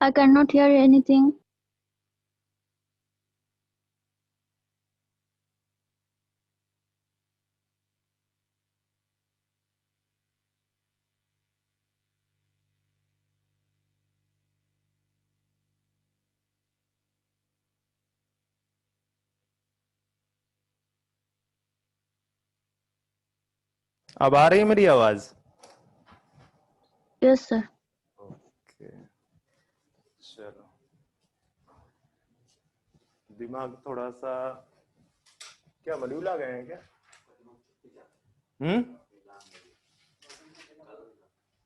I cannot hear anything. अब आ रही है मेरी आवाज? Yes, sir. ओके, चलो। दिमाग थोड़ा सा क्या मलूल आ गए हैं क्या?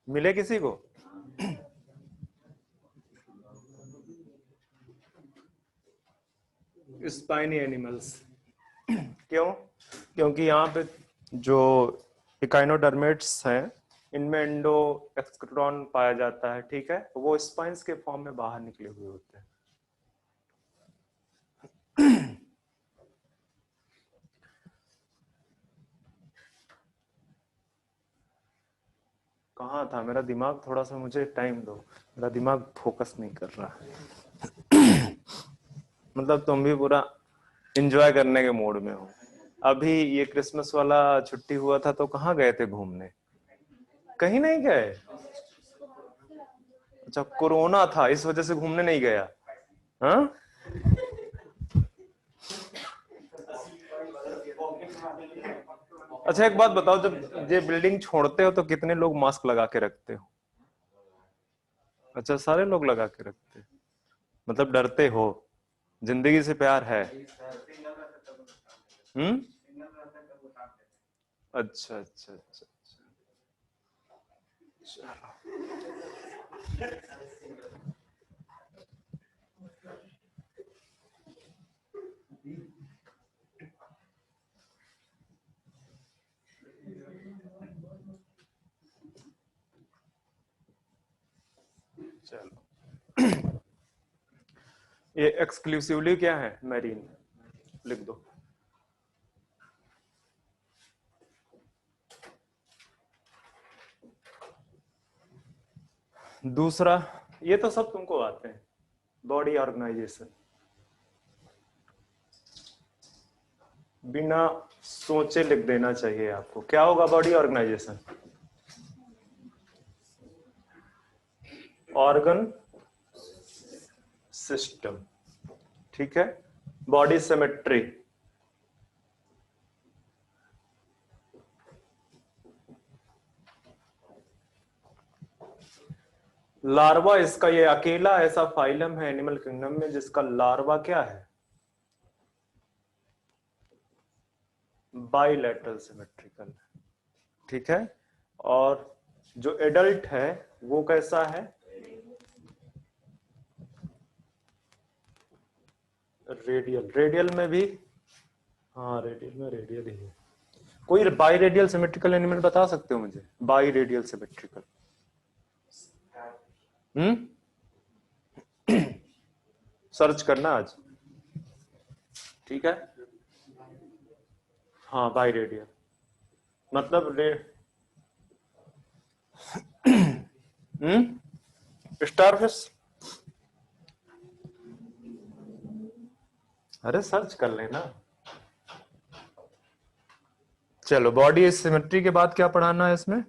मिले किसी को? Spiny animals. क्यों? क्योंकि यहाँ पे जो इकाइनोडर्मेट्स हैं इनमें एंडो एक्सक्रोटॉन पाया जाता है, ठीक है? वो स्पाइंस के फॉर्म में बाहर निकले हुए होते हैं। कहाँ था मेरा दिमाग? थोड़ा सा मुझे टाइम दो, मेरा दिमाग फोकस नहीं कर रहा। मतलब तुम भी पूरा एंजॉय करने के मूड में हो। अभी ये क्रिसमस वाला छुट्टी हुआ था तो कहाँ गए थे घूमने? कहीं नहीं गए? अच्छा, कोरोना था इस वजह से घूमने नहीं गया? हाँ, अच्छा एक बात बताओ, जब ये बिल्डिंग छोड़ते हो तो कितने लोग मास्क लगा के रखते हो? अच्छा, सारे लोग लगा के रखते हैं। मतलब डरते हो, जिंदगी से प्यार है। हम्म, अच्छा अच्छा अच्छा अच्छा, चलो। ये एक्सक्लूसिवली क्या है? मैरीन। लिख दो। दूसरा, ये तो सब तुमको आते हैं, बॉडी ऑर्गेनाइजेशन। बिना सोचे लिख देना चाहिए आपको। क्या होगा बॉडी ऑर्गेनाइजेशन? ऑर्गन सिस्टम, ठीक है? बॉडी सिमेट्री, लार्वा इसका ये अकेला ऐसा फाइलम है एनिमल किंगडम में जिसका लार्वा क्या है? बाइलेटरल सिमेट्रिकल, ठीक है? और जो एडल्ट है वो कैसा है? रेडियल। रेडियल में भी, हाँ रेडियल में रेडियल ही है। कोई बाई रेडियल सिमेट्रिकल एनिमल बता सकते हो मुझे? By radial symmetrical. सर्च करना आज, ठीक है? हाँ, बाई रेडियल मतलब स्टारफिश। अरे सर्च कर लेना। चलो, बॉडी सिमेट्री के बाद क्या पढ़ाना है इसमें?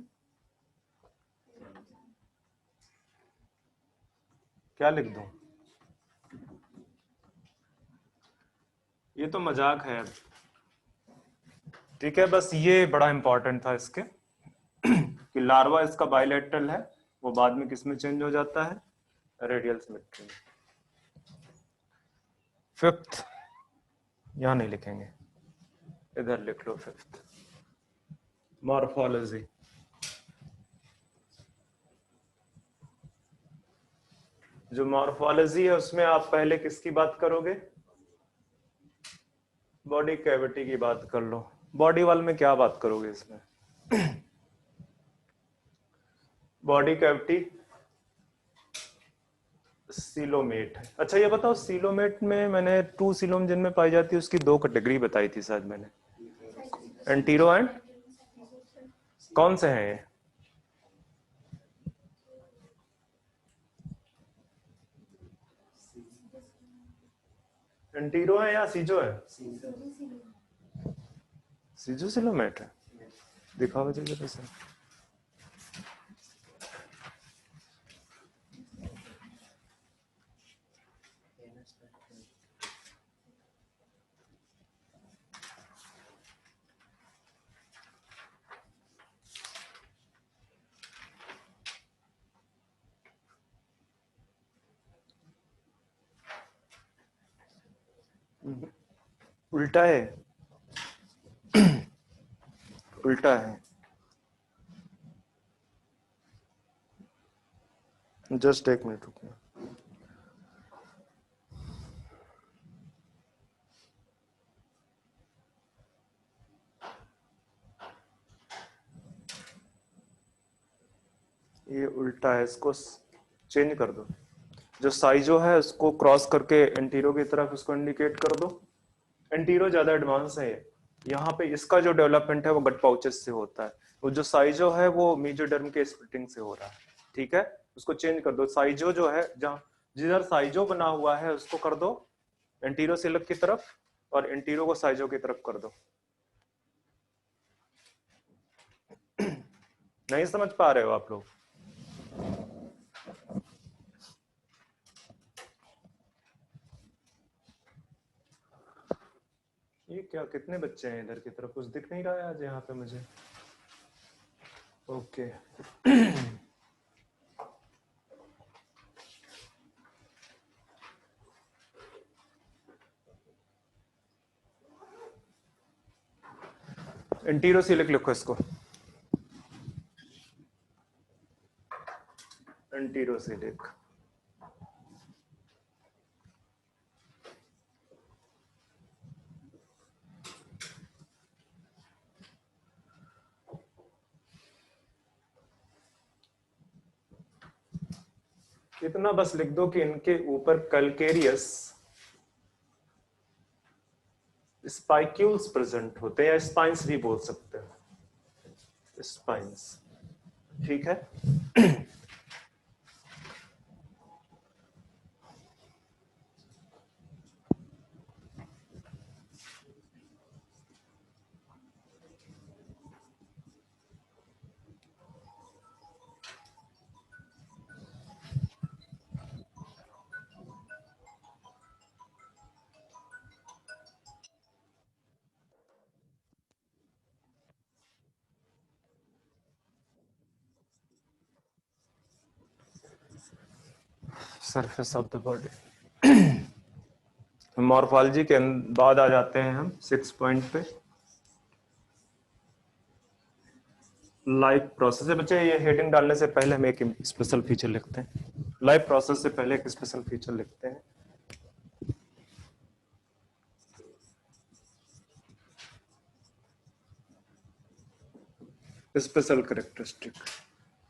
क्या लिख दूं? ये तो मजाक है, ठीक है? बस ये बड़ा इंपॉर्टेंट था इसके कि लार्वा इसका बायलैटरल है, वो बाद में किस में चेंज हो जाता है? रेडियल सिमेट्री में। फिफ्थ यहां नहीं लिखेंगे, इधर लिख लो। Fifth, morphology. जो मॉर्फोलॉजी है उसमें आप पहले किसकी बात करोगे? बॉडी कैविटी की बात कर लो। बॉडी वाल में क्या बात करोगे इसमें? बॉडी कैविटी सीलोमेट है। अच्छा ये बताओ, सीलोमेट में मैंने टू सीलोम जिनमें पाई जाती है उसकी दो कैटेगरी बताई थी शायद मैंने, एंटीरो एंड कौन से हैं ये? एंटीरो है या सीजो है? सीजो सिलोमेट है। दिखाओ मुझे जरा सा। उल्टा है, उल्टा है। जस्ट एक मिनट रुकिए। ये उल्टा है, इसको चेंज कर दो। जो साइजो है उसको क्रॉस करके एंटीरो की तरफ उसको इंडिकेट कर दो। एंटीरो ज्यादा एडवांस है। यहाँ पे इसका जो डेवलपमेंट है वो गट पाउचेस से होता है, वो जो साइजो है वो मेसोडर्म के स्प्लिटिंग से हो रहा है। ठीक है, उसको चेंज कर दो। साइजो जो है, जहाँ जिधर साइजो बना हुआ है उसको कर दो एंटीरो सिलक की तरफ, और एंटीरो को साइजो की तरफ कर दो। नहीं समझ पा रहे हो आप लोग? ये क्या, कितने बच्चे हैं इधर की तरफ? कुछ दिख नहीं रहा है आज यहाँ पे मुझे। ओके। एंटीरोसिलिक लिखो इसको, एंटीरोसिलिक। इतना बस लिख दो कि इनके ऊपर कैलकेरियस स्पाइक्यूल्स प्रेजेंट होते हैं, या स्पाइंस भी बोल सकते हैं, स्पाइंस। ठीक है। Surface of the body. Morphology के बाद आ जाते हैं हम 6 पॉइंट पे। लाइफ प्रोसेस है बच्चे, ये हेडिंग डालने से पहले हम एक स्पेशल फीचर लिखते हैं। लाइफ प्रोसेस से पहले एक स्पेशल फीचर लिखते हैं। स्पेशल कैरेक्टरिस्टिक,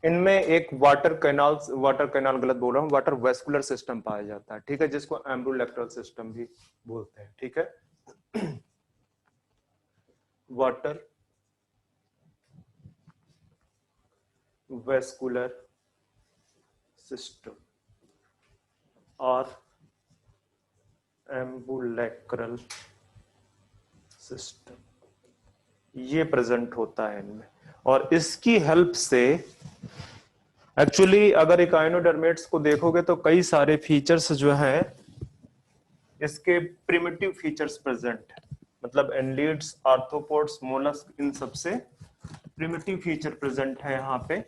इनमें एक वाटर कैनाल गलत बोल रहा हूँ, वाटर वेस्कुलर सिस्टम पाया जाता है। ठीक है, जिसको एम्ब्रोलेक्टल सिस्टम भी बोलते हैं। ठीक है, वाटर वेस्कुलर सिस्टम और एम्बुलेक्रल सिस्टम, ये प्रेजेंट होता है इनमें। और इसकी हेल्प से एक्चुअली अगर इकाइनोडर्मेट्स को देखोगे तो कई सारे फीचर्स जो है इसके प्रिमिटिव फीचर्स प्रेजेंट है। मतलब एनलीड्स, आर्थ्रोपोड्स, मोलस्क, इन सब से प्रिमिटिव फीचर प्रेजेंट है यहाँ पे।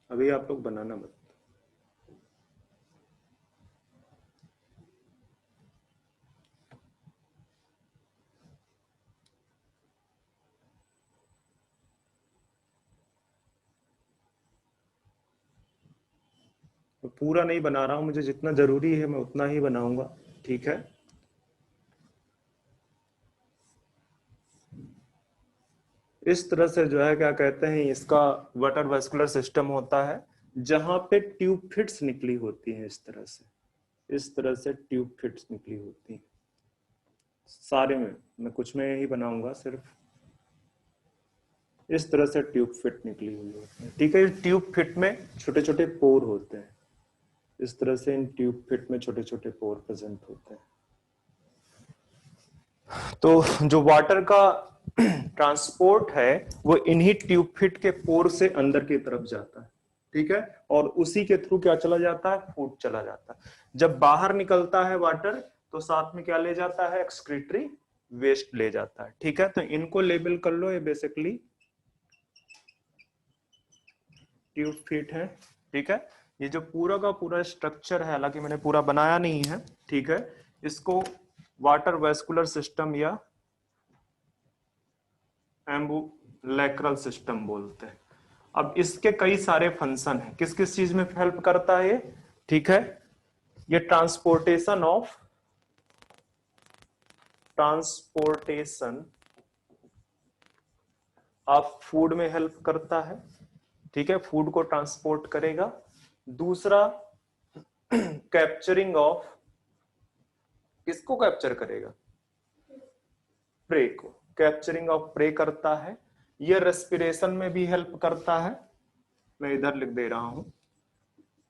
अभी आप लोग बनाना मत। पूरा नहीं बना रहा हूं, मुझे जितना जरूरी है मैं उतना ही बनाऊंगा। ठीक है, इस तरह से जो है क्या कहते हैं, इसका वाटर वेस्कुलर सिस्टम होता है, जहां पे ट्यूब फिट्स निकली होती हैं इस तरह से। इस तरह से ट्यूब फिट्स निकली होती हैं सारे में, मैं कुछ में ही बनाऊंगा सिर्फ। इस तरह से ट्यूब फिट निकली हुई होती है, ठीक है। ट्यूब फिट में छोटे छोटे पोर होते हैं, इस तरह से इन ट्यूब फिट में छोटे छोटे पोर प्रेजेंट होते हैं। तो जो वाटर का ट्रांसपोर्ट है वो इन्हीं ट्यूब फिट के पोर से अंदर की तरफ जाता है, ठीक है। और उसी के थ्रू क्या चला जाता है, फूड चला जाता है। जब बाहर निकलता है वाटर तो साथ में क्या ले जाता है, एक्सक्रीटरी वेस्ट ले जाता है, ठीक है। तो इनको लेबल कर लो, ये बेसिकली ट्यूब फिट है, ठीक है। ये जो पूरा का पूरा स्ट्रक्चर है, हालांकि मैंने पूरा बनाया नहीं है, ठीक है। इसको वाटर वेस्कुलर सिस्टम या एम्बुलेक्रल सिस्टम बोलते हैं। अब इसके कई सारे फंक्शन हैं, किस किस चीज में हेल्प करता है ये, ठीक है। ये ट्रांसपोर्टेशन ऑफ फूड में हेल्प करता है, ठीक है। फूड को ट्रांसपोर्ट करेगा। दूसरा कैप्चरिंग ऑफ, किसको कैप्चर करेगा, प्रे को, कैप्चरिंग ऑफ प्रे करता है। ये रेस्पिरेशन में भी हेल्प करता है, मैं इधर लिख दे रहा हूं,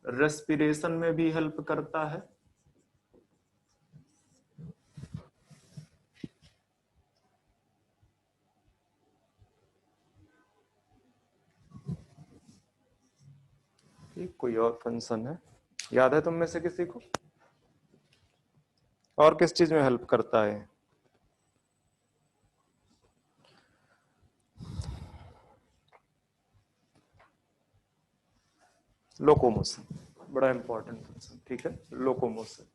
रेस्पिरेशन में भी हेल्प करता है। ठीक, कोई और फंक्शन है, याद है तुम में से किसी को, और किस चीज में हेल्प करता है, लोकोमोशन, बड़ा इंपॉर्टेंट फंक्शन, ठीक है। लोकोमोशन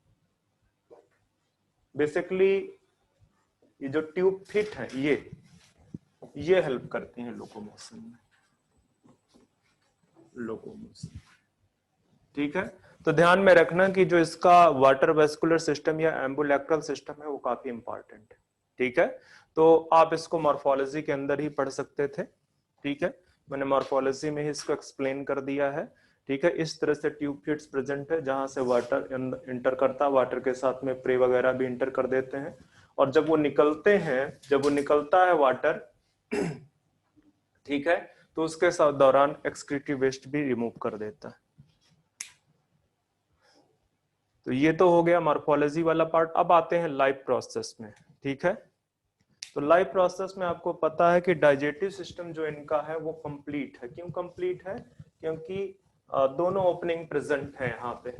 बेसिकली ये जो ट्यूब फिट है ये हेल्प करती हैं लोकोमोशन में, लोकोमोशन, ठीक है। तो ध्यान में रखना कि जो इसका वाटर वेस्कुलर सिस्टम या एम्बुलेक्रल सिस्टम है वो काफी इंपॉर्टेंट है, ठीक है। तो आप इसको मॉर्फोलॉजी के अंदर ही पढ़ सकते थे, ठीक है। मैंने मॉर्फोलॉजी में ही इसको एक्सप्लेन कर दिया है, ठीक है। इस तरह से ट्यूब फिट्स प्रेजेंट है जहां से वाटर इंटर करता है, वाटर के साथ में प्रे वगैरह भी इंटर कर देते हैं। और जब वो निकलते हैं, जब वो निकलता है वाटर, ठीक है, तो उसके साथ दौरान एक्सक्रीटिव वेस्ट भी रिमूव कर देता है। तो ये तो हो गया मॉर्फोलॉजी वाला पार्ट। अब आते हैं लाइफ प्रोसेस में, ठीक है। तो लाइफ प्रोसेस में आपको पता है कि डाइजेस्टिव सिस्टम जो इनका है वो कंप्लीट है। क्यों कंप्लीट है, क्योंकि दोनों ओपनिंग प्रेजेंट है यहाँ पे,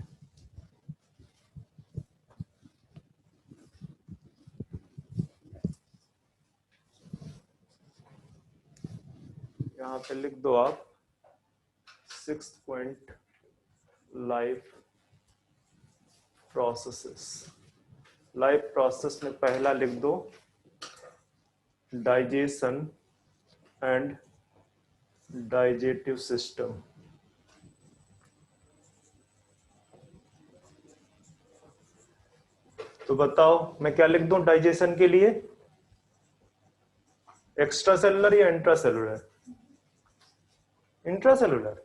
यहाँ पे लिख दो आप 6th point, life processes. Life process में पहला लिख दो डाइजेशन एंड डाइजेस्टिव सिस्टम। तो बताओ मैं क्या लिख दूं डाइजेशन के लिए, एक्स्ट्रा सेलुलर या intra cellular, intra cellular,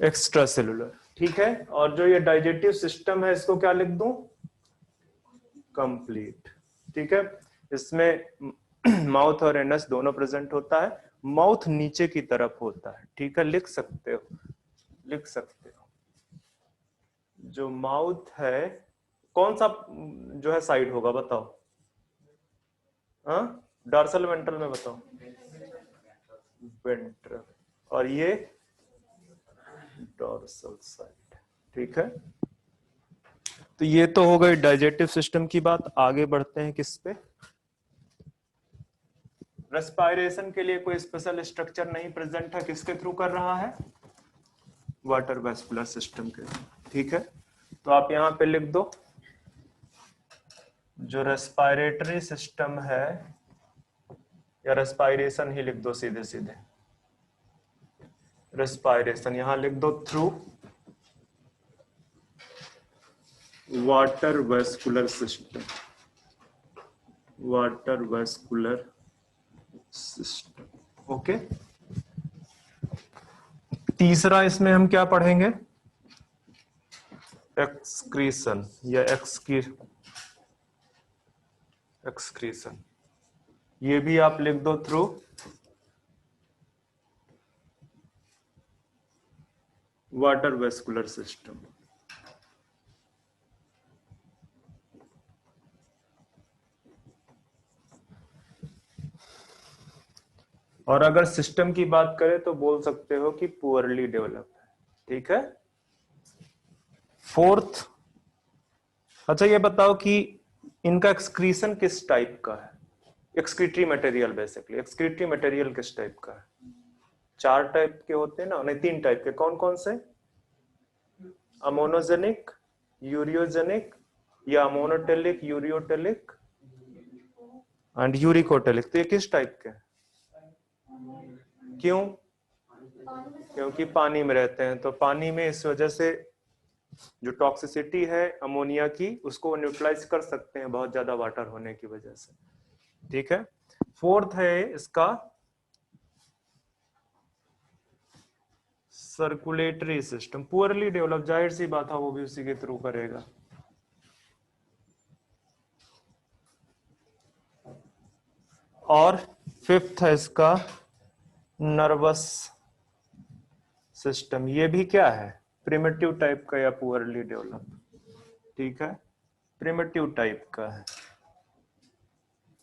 extra cellular, ठीक है। और जो ये डाइजेस्टिव सिस्टम है इसको क्या लिख दूं, कंप्लीट, ठीक है। इसमें माउथ और एनस दोनों प्रेजेंट होता है, माउथ नीचे की तरफ होता है, ठीक है। लिख सकते हो, लिख सकते हो। जो माउथ है, कौन सा जो है साइड होगा बताओ, हाँ, डॉर्सल वेंट्रल में बताओ, वेंट्रल, और ये डॉर्सल साइड, ठीक है। तो ये तो हो गई डाइजेस्टिव सिस्टम की बात। आगे बढ़ते हैं किस पे, रेस्पिरेशन के लिए कोई स्पेशल स्ट्रक्चर नहीं प्रेजेंट है, किसके थ्रू कर रहा है, वाटर वेस्कुलर सिस्टम के, ठीक है। तो आप यहां पे लिख दो जो रेस्पिरेटरी सिस्टम है, या रेस्पिरेशन ही लिख दो सीधे सीधे, रेस्पिरेशन यहां लिख दो through water vascular system, water vascular system, okay. तीसरा इसमें हम क्या पढ़ेंगे, एक्सक्रीशन या एक्सक्रीशन, ये भी आप लिख दो थ्रू वाटर वेस्कुलर सिस्टम। और अगर सिस्टम की बात करें तो बोल सकते हो कि पुअरली डेवलप है, ठीक है। फोर्थ, अच्छा ये बताओ कि इनका एक्सक्रीशन किस टाइप का है, excretory material, basically excretory material किस टाइप का है। 4 टाइप के होते हैं ना, नहीं 3 टाइप के, कौन कौन से, अमोनोजेनिक, यूरियोजेनिक या अमोनोटेलिक, यूरियोटेलिक एंड यूरिकोटेलिक। तो ये किस टाइप के हैं, क्यों, क्योंकि पानी में रहते हैं, तो पानी में इस वजह से जो टॉक्सिसिटी है अमोनिया की उसको न्यूट्रलाइज कर सकते हैं बहुत ज्यादा वाटर होने की वजह से, ठीक है। फोर्थ है इसका सर्कुलेटरी सिस्टम, पुअरली डेवलप, जाहिर सी बात है वो भी उसी के थ्रू करेगा। और फिफ्थ है इसका नर्वस सिस्टम, ये भी क्या है, प्रिमिटिव टाइप का या पुअरली डेवलप, ठीक है, प्रिमिटिव टाइप का है।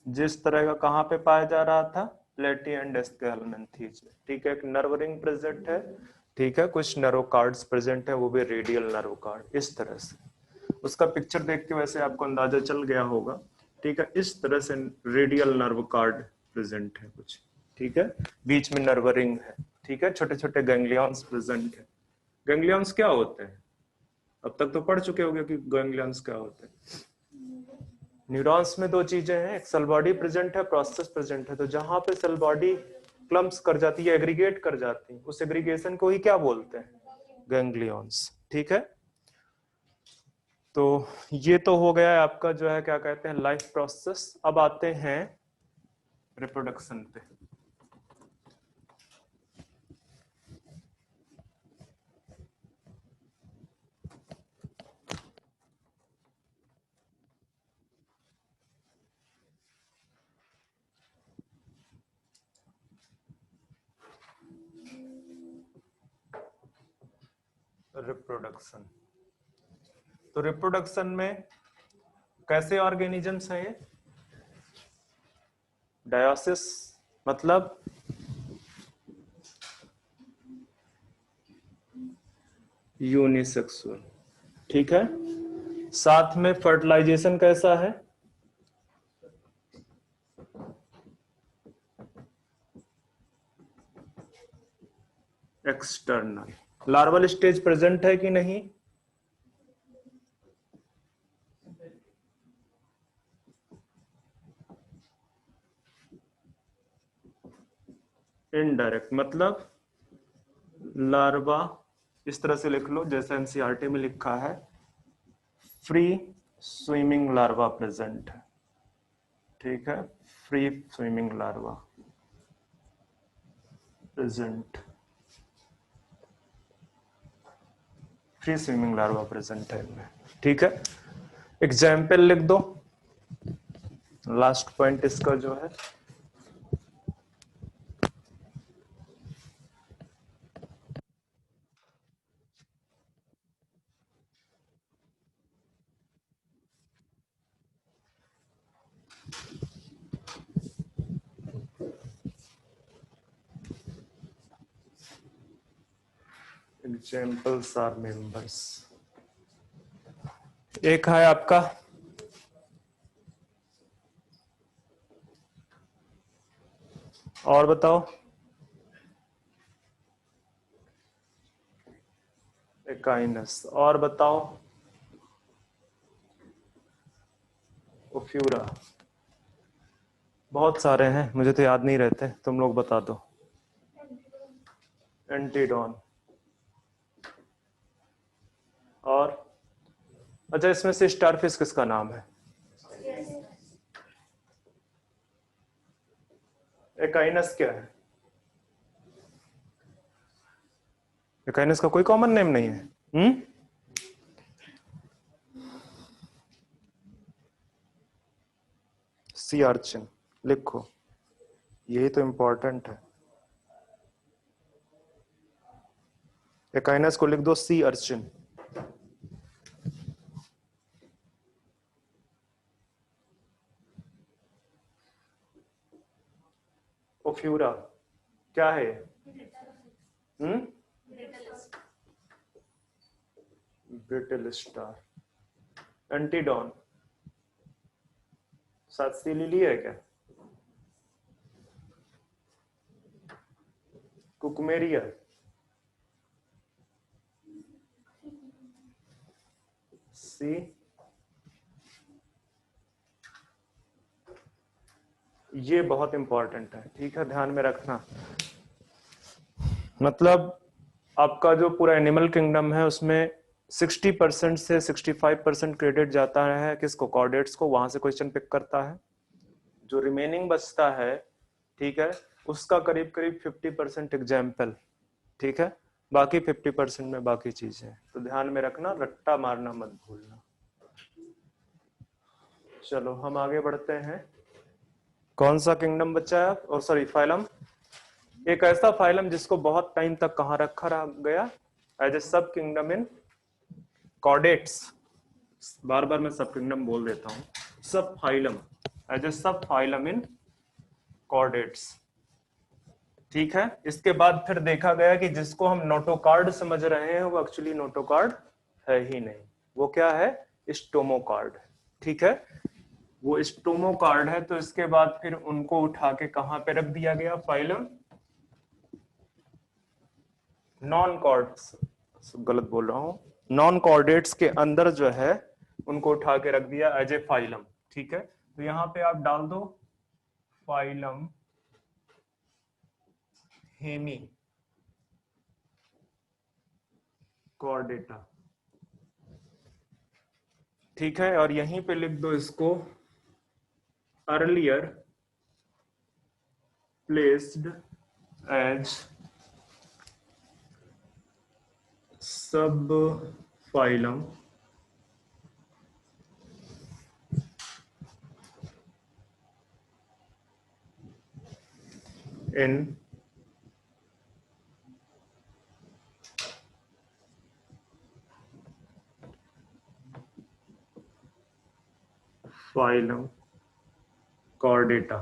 जिस तरह का कहां पे पाया जा रहा था, प्लेटी एंड स्केलमेंथीज, ठीक है, एक नर्व रिंग प्रेजेंट है, ठीक है, कुछ नर्व कार्ड्स प्रेजेंट है, वो भी रेडियल नर्व कार्ड, इस तरह से। उसका पिक्चर देख के वैसे आपको अंदाजा चल गया होगा, ठीक है, इस तरह से रेडियल नर्व कार्ड प्रेजेंट है कुछ, ठीक है, बीच में नर्व रिंग है, ठीक है, छोटे छोटे गैंग्लियंस प्रेजेंट है। गैंग्लियंस क्या होते हैं, अब तक तो पढ़ चुके होंगे कि गैंग्लियंस क्या होते हैं। न्यूरॉन्स में 2 चीजें हैं, एक सेल बॉडी प्रेजेंट है, प्रोसेस प्रेजेंट है, तो जहां पे सेल बॉडी क्लम्प्स कर जाती है, एग्रीगेट कर जाती है, उस एग्रीगेशन को ही क्या बोलते हैं, गैंग्लियंस, ठीक है। तो ये तो हो गया है आपका जो है क्या कहते हैं लाइफ प्रोसेस। अब आते हैं रिप्रोडक्शन पे। रिप्रोडक्शन, तो रिप्रोडक्शन में कैसे ऑर्गेनिजम्स हैं ये, डायोसिस मतलब यूनिसेक्सुअल, ठीक है, साथ में फर्टिलाइजेशन कैसा है, एक्सटर्नल। लार्वल स्टेज प्रेजेंट है कि नहीं, इनडायरेक्ट, मतलब लार्वा इस तरह से लिख लो जैसे एनसीईआरटी में लिखा है, फ्री स्विमिंग लार्वा प्रेजेंट है, ठीक है, free swimming larva present, free swimming larva present है इनमें, ठीक है। एग्जाम्पल लिख दो, लास्ट पॉइंट इसका जो है एग्जाम्पल्स आर मेंबर्स। एक है आपका और बताओ, एकाइनस, और बताओ ओफ्यूरा, बहुत सारे हैं मुझे तो याद नहीं रहते, तुम लोग बता दो। एंटीडॉन, और अच्छा इसमें से स्टारफिश किसका नाम है, एकाइनस क्या है, एकाइनस का कोई कॉमन नेम नहीं है, सी अर्चिन लिखो, यही तो इंपॉर्टेंट है। एकाइनस को लिख दो सी अर्चिन। ओफ्यूरा क्या है? Brittle star. एंटीडॉन सात लिली है क्या? कुकुमेरिया, सी। ये बहुत इंपॉर्टेंट है, ठीक है, ध्यान में रखना। मतलब आपका जो पूरा एनिमल किंगडम है उसमें 60% से 65% क्रेडिट जाता है किसको? कॉर्डेट्स को। वहां से क्वेश्चन पिक करता है। जो रिमेनिंग बचता है, ठीक है, उसका करीब करीब 50% एग्जाम्पल, ठीक है, बाकी 50% में बाकी चीजें। तो ध्यान में रखना, रट्टा मारना मत भूलना। चलो हम आगे बढ़ते हैं। कौन सा किंगडम बचा है? और सॉरी, फाइलम। एक ऐसा फाइलम जिसको बहुत टाइम तक कहां रखा रह गया? एज ए सब किंगडम इन कॉर्डेट्स। बार बार मैं सब किंगडम बोल देता हूं। सब फाइलम, एज ए सब फाइलम इन कॉर्डेट्स, ठीक है। इसके बाद फिर देखा गया कि जिसको हम नोटोकार्ड समझ रहे हैं वो एक्चुअली नोटोकार्ड है ही नहीं। वो क्या है? स्टोमोकार्ड, ठीक है, वो स्टोमोकार्ड है। तो इसके बाद फिर उनको उठा के कहां पे रख दिया गया? फाइलम नॉन कॉर्ड्स, गलत बोल रहा हूं, नॉन कॉर्डेट्स के अंदर जो है उनको उठा के रख दिया एज ए फाइलम, ठीक है। तो यहां पे आप डाल दो फाइलम हेमी कॉर्डेटा, ठीक है, और यहीं पे लिख दो इसको अर्लियर प्लेस्ड एज सब फाइलम इन फाइलम कॉर्डेटा।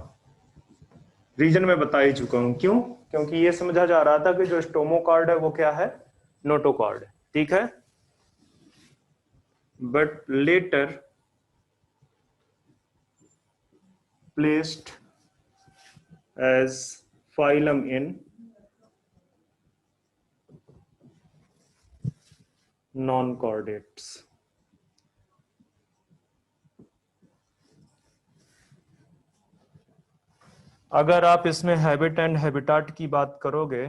रीजन मैं बता ही चुका हूं, क्यों? क्योंकि ये समझा जा रहा था कि जो स्टोमोकार्ड है वो क्या है? नोटोकार्ड, ठीक है। But later placed as phylum in non-chordates। अगर आप इसमें हैबिट एंड हैबिटाट की बात करोगे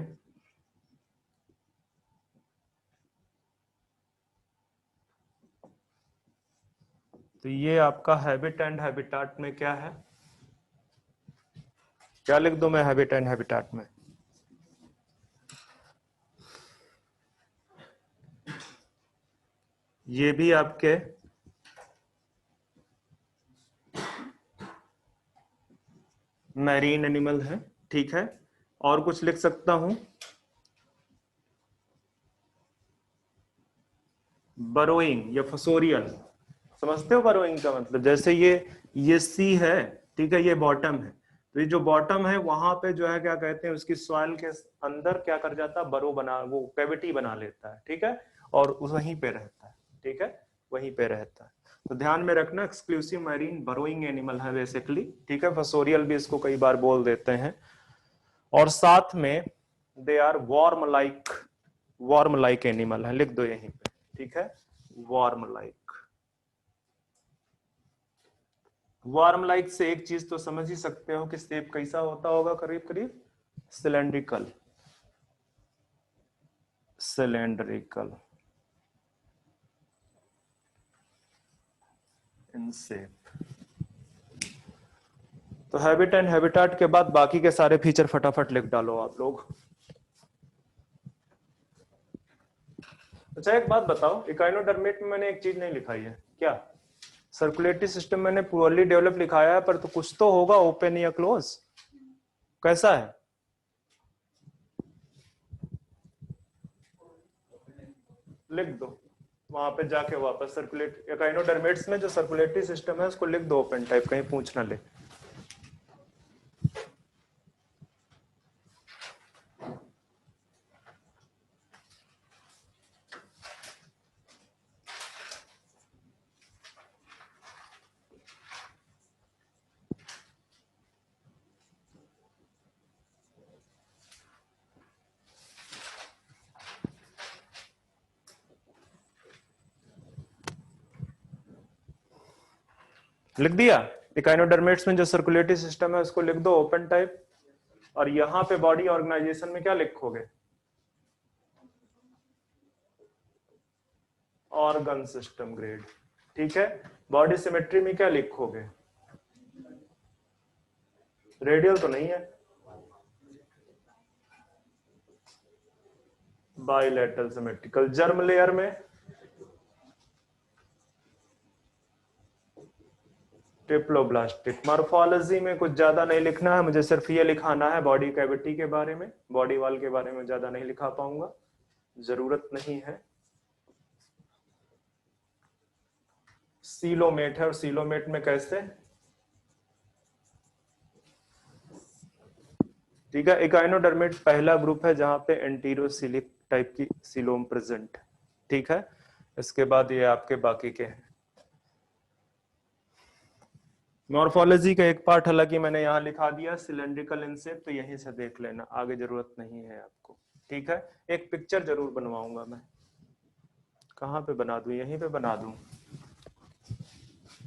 तो ये आपका हैबिट एंड हैबिटाट में क्या है? क्या लिख दो मैं हैबिट एंड हैबिटाट में? ये भी आपके मैरीन एनिमल है, ठीक है। और कुछ लिख सकता हूं? बरोइंग या फसोरियल। समझते हो बरोइंग का मतलब? जैसे ये सी है, ठीक है, ये बॉटम है। तो ये जो बॉटम है वहां पे जो है क्या कहते हैं, उसकी सॉइल के अंदर क्या कर जाता है? बरो बना, वो कैविटी बना लेता है, ठीक है, और वहीं पे रहता है, ठीक है, वहीं पे रहता है। तो ध्यान में रखना, एक्सक्लूसिव मैरीन बरोइंग एनिमल है बेसिकली, ठीक है। फसोरियल भी इसको कई बार बोल देते हैं। और साथ में they are warm like animal है, लिख दो यहीं पे, ठीक है, वार्म लाइक। वार्म लाइक से एक चीज तो समझ ही सकते हो कि शेप कैसा होता होगा? करीब करीब सिलेंड्रिकल, सिलेंड्रिकल इन शेप। तो हैबिट एंड हैबिटाट के बाद बाकी के सारे फीचर फटाफट लिख डालो आप लोग। अच्छा एक बात बताओ, इकाइनोडर्मेट में मैंने एक चीज नहीं लिखाई है क्या? सर्कुलेटरी सिस्टम मैंने पुअरली डेवलप लिखाया है, पर तो कुछ तो होगा ओपन या क्लोज। कैसा है? लिख दो वहां पे जाके वापस, सर्कुलेट एकाइनोडर्मेट्स में जो सर्कुलेटरी सिस्टम है उसको लिख दो ओपन टाइप, कहीं पूछ ना ले। लिख दिया? एकाइनोडर्मेट्स में जो सर्कुलेटरी सिस्टम है उसको लिख दो ओपन टाइप। और यहां पे बॉडी ऑर्गेनाइजेशन में क्या लिखोगे? Organ system grade. ठीक है। बॉडी सिमेट्री में क्या लिखोगे? रेडियल तो नहीं है, बाइलेटरल सिमेट्रिकल। जर्म लेयर में ट्रिप्लोब्लास्टिक। मॉर्फोलॉजी में कुछ ज्यादा नहीं लिखना है, मुझे सिर्फ ये लिखाना है बॉडी कैविटी के बारे में, बॉडी वॉल के बारे में ज्यादा नहीं लिखा पाऊंगा, जरूरत नहीं है। सीलोमेट है, और सीलोमेट में कैसे? ठीक है। एकाइनोडर्मेट पहला ग्रुप है जहां पे एंटीरोसिलिक टाइप की सीलोम प्रेजेंट। ठीक है। इसके बाद ये आपके बाकी के हैं। मॉर्फोलॉजी का एक पार्ट हालांकि मैंने यहाँ लिखा दिया, सिलेंड्रिकल इंसेप्ट, तो यहीं से देख लेना, आगे जरूरत नहीं है आपको। ठीक है। एक पिक्चर जरूर बनवाऊंगा मैं। कहाँ पे बना दूं? यहीं पे बना दूं।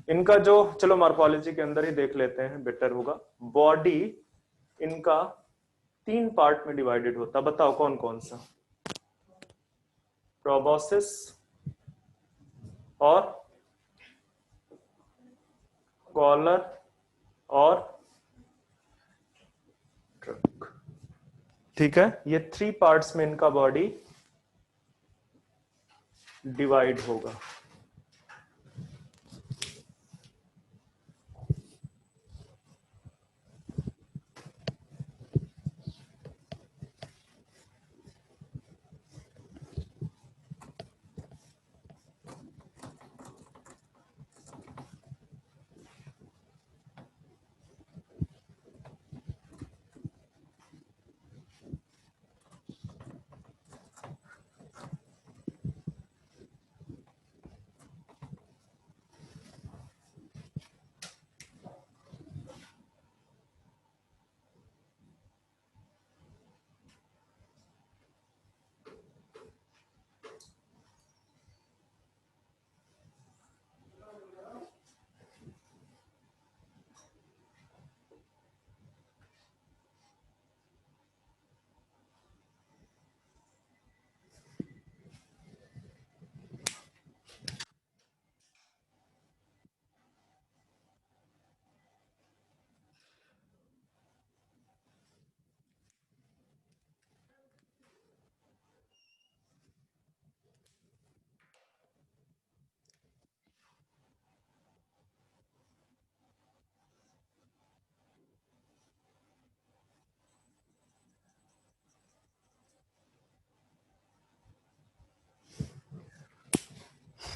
इनका जो, चलो मॉर्फोलॉजी के अंदर ही देख लेते हैं, बेटर होगा। बॉडी इनका 3 पार्ट में डिवाइडेड होता, बताओ कौन कौन सा? प्रोबोसिस और कॉलर और ट्रंक। ठीक है। ये 3 पार्ट्स में इनका बॉडी डिवाइड होगा।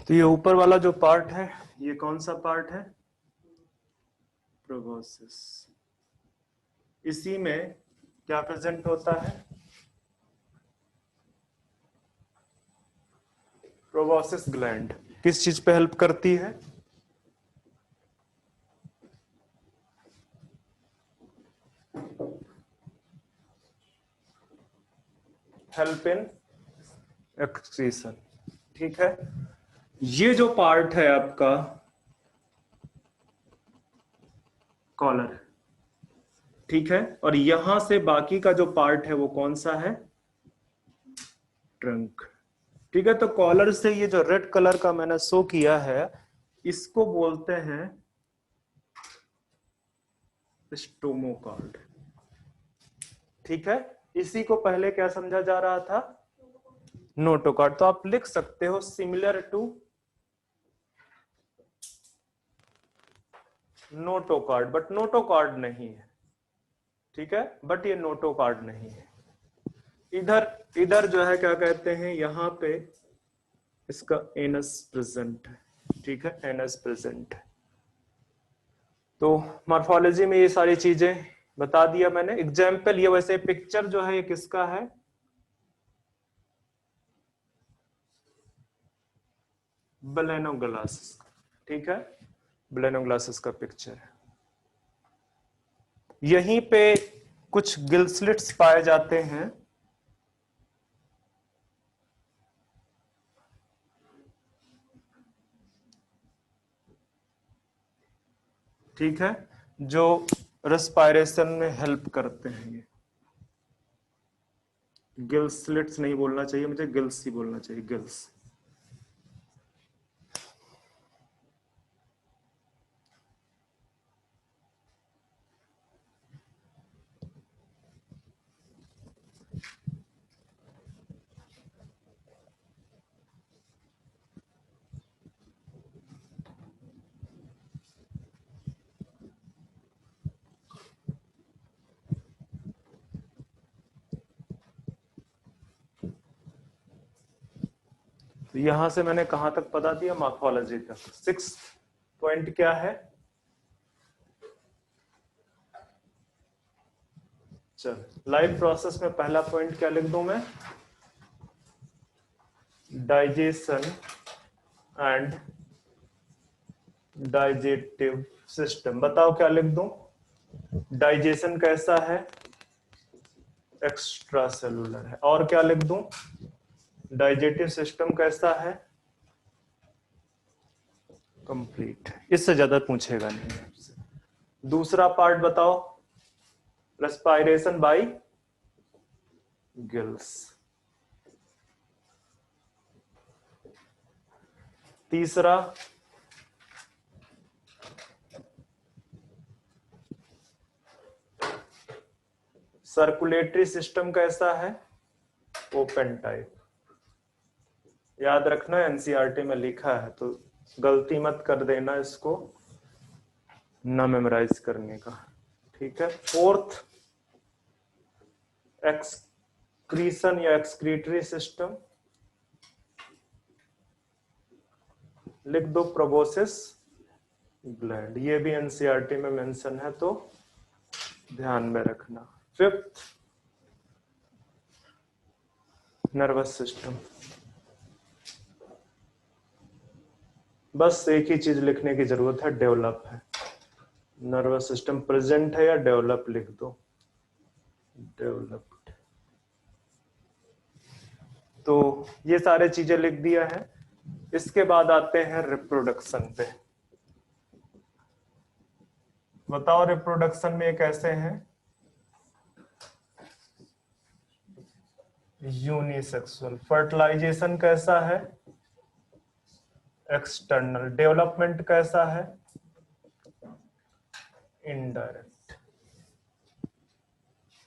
तो ये ऊपर वाला जो पार्ट है, ये कौन सा पार्ट है? प्रोबोसिस। इसी में क्या प्रेजेंट होता है? Proboscis gland. किस चीज पे हेल्प करती है? Help in excretion. ठीक है। ये जो पार्ट है आपका कॉलर, ठीक है, और यहां से बाकी का जो पार्ट है वो कौन सा है? ट्रंक। ठीक है। तो कॉलर से ये जो रेड कलर का मैंने शो किया है, इसको बोलते हैं स्टोमोकार्ड। ठीक है। इसी को पहले क्या समझा जा रहा था? नोटोकार्ड। तो आप लिख सकते हो similar to notochord, but notochord नहीं है, ठीक है, बट ये नोटोकॉर्ड नहीं है। इधर इधर जो है क्या कहते हैं, यहाँ पे इसका एनस प्रेजेंट है, ठीक है, एनस प्रेजेंट है। तो मॉर्फोलॉजी में ये सारी चीजें बता दिया मैंने। एग्जाम्पल, ये वैसे पिक्चर जो है ये किसका है, बलेनो ग्लासेस, ठीक है, बलेनो ग्लासेस का पिक्चर है। यहीं पे कुछ गिल स्लिट्स पाए जाते हैं, ठीक है, जो रेस्पिरेशन में हेल्प करते हैं। ये गिल स्लिट्स नहीं बोलना चाहिए मुझे, गिल्स ही बोलना चाहिए, गिल्स। तो यहां से मैंने कहां तक बता दिया, मॉर्फोलॉजी तक। 6th पॉइंट क्या है, चल लाइफ प्रोसेस में पहला पॉइंट क्या लिख दूं मैं, डाइजेशन एंड डाइजेटिव सिस्टम। बताओ क्या लिख दूं, डाइजेशन कैसा है, एक्स्ट्रा सेलुलर है। और क्या लिख दूं, डाइजेटिव सिस्टम कैसा है, कंप्लीट। इससे ज्यादा पूछेगा नहीं आपसे। दूसरा पार्ट बताओ, रेस्पिरेशन बाय गिल्स। तीसरा सर्कुलेटरी सिस्टम कैसा है, ओपन टाइप। याद रखना, एनसीईआरटी में लिखा है तो गलती मत कर देना इसको ना मेमोराइज करने का, ठीक है। फोर्थ, एक्सक्रीशन या एक्सक्रीटरी सिस्टम, लिख दो प्रोबोसिस ग्लैंड। ये भी एनसीईआरटी में मेंशन है तो ध्यान में रखना। Fifth, nervous system. बस एक ही चीज लिखने की जरूरत है, डेवलप है। नर्वस सिस्टम प्रेजेंट है या डेवलप, लिख दो डेवलप्ड। तो ये सारे चीजें लिख दिया है। इसके बाद आते हैं रिप्रोडक्शन पे। बताओ रिप्रोडक्शन में कैसे हैं, यूनिसेक्सुअल। फर्टिलाइजेशन कैसा है, एक्सटर्नल। डेवलपमेंट कैसा है, इनडायरेक्ट,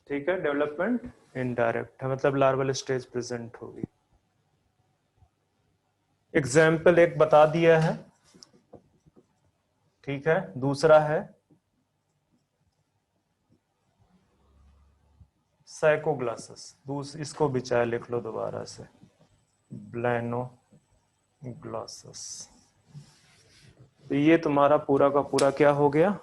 ठीक है, डेवलपमेंट इनडायरेक्ट है, मतलब लार्वल स्टेज प्रेजेंट होगी। एग्जाम्पल एक बता दिया है, ठीक है। दूसरा है साइकोग्लासस, इसको भी चाहे लिख लो दोबारा से, ब्लैनो ग्लासेस। तो ये तुम्हारा पूरा का पूरा क्या हो गया,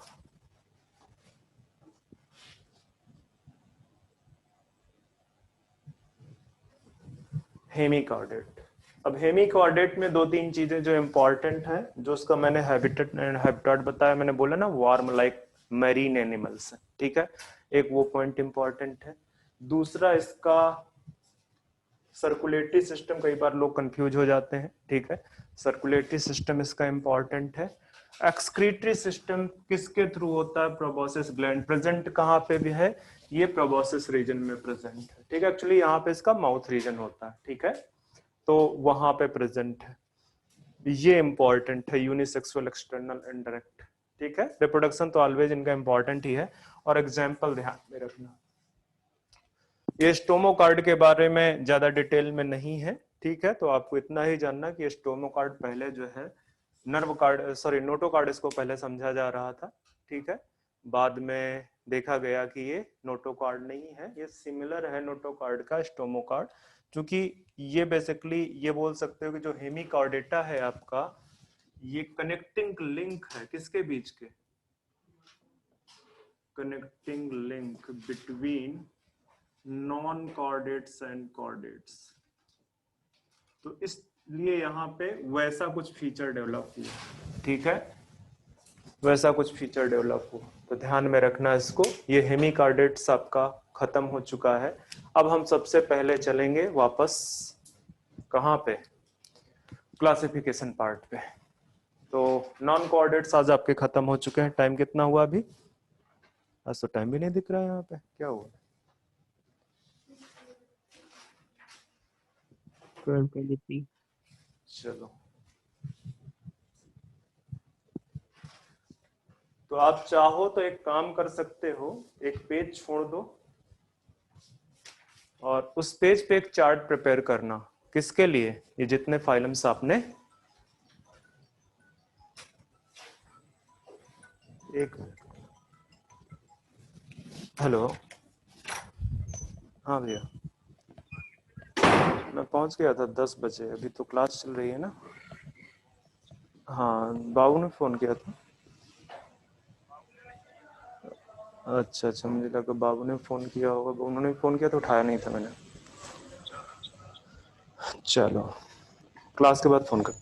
हेमिकॉर्डेट। अब हेमिकॉर्डेट में दो तीन चीजें जो इंपॉर्टेंट है, जो उसका मैंने हैबिटेट एंड हैबिटेट बताया, मैंने बोला ना वार्म लाइक मैरीन एनिमल्स है, ठीक है, एक वो पॉइंट इंपॉर्टेंट है। दूसरा इसका सर्कुलेटरी सिस्टम, कई बार लोग कंफ्यूज हो जाते हैं, ठीक है, सर्कुलेटरी सिस्टम इसका इंपॉर्टेंट है। एक्सक्रीटरी सिस्टम किसके थ्रू होता है, प्रोबोसिस ग्लैंड। प्रेजेंट कहाँ पे भी है, ये प्रोबोसिस रीजन में प्रेजेंट है, ठीक है। एक्चुअली यहाँ पे इसका माउथ रीजन होता है, ठीक है, तो वहां पे प्रेजेंट है। ये इंपॉर्टेंट है, यूनिसेक्सुअल, एक्सटर्नल, इनडायरेक्ट, ठीक है। रिप्रोडक्शन तो ऑलवेज इनका इंपॉर्टेंट ही है। और एग्जाम्पल ध्यान में रखना, ये स्टोमोकार्ड के बारे में ज्यादा डिटेल में नहीं है, ठीक है, तो आपको इतना ही जानना कि स्टोमोकार्ड पहले जो है नर्व कार्ड, सॉरी नोटोकार्ड इसको पहले समझा जा रहा था, ठीक है। बाद में देखा गया कि ये नोटोकॉर्ड नहीं है, ये सिमिलर है नोटोकॉर्ड का, स्टोमोकॉर्ड। क्योंकि ये बेसिकली ये बोल सकते हो कि जो हेमिकॉर्डेटा है आपका, ये कनेक्टिंग लिंक है किसके बीच के, connecting link between non chordates and chordates. तो इसलिए यहाँ पे वैसा कुछ फीचर डेवलप हुआ, ठीक है, वैसा कुछ फीचर डेवलप हुआ। तो ध्यान में रखना इसको। ये हेमिकॉर्डेट्स आपका खत्म हो चुका है। अब हम सबसे पहले चलेंगे वापस कहाँ पे, क्लासिफिकेशन पार्ट पे। तो नॉन कोऑर्डिनेट्स आज आपके खत्म हो चुके हैं। टाइम कितना हुआ अभी? आज तो टाइम भी नहीं दिख रहा है यहाँ पे, क्या हुआ? 12:23। चलो, तो आप चाहो तो एक काम कर सकते हो, एक पेज छोड़ दो और उस पेज पे एक चार्ट प्रिपेयर करना। किसके लिए? ये जितने फाइलम्स आपने, एक मिनट, हेलो, हाँ भैया, मैं पहुंच गया था 10 बजे, अभी तो क्लास चल रही है ना। हाँ, बाबू ने फोन किया था। अच्छा अच्छा, मुझे लगा बाबू ने फोन किया होगा, उन्होंने फोन किया तो उठाया नहीं था मैंने। चलो, क्लास के बाद फोन कर।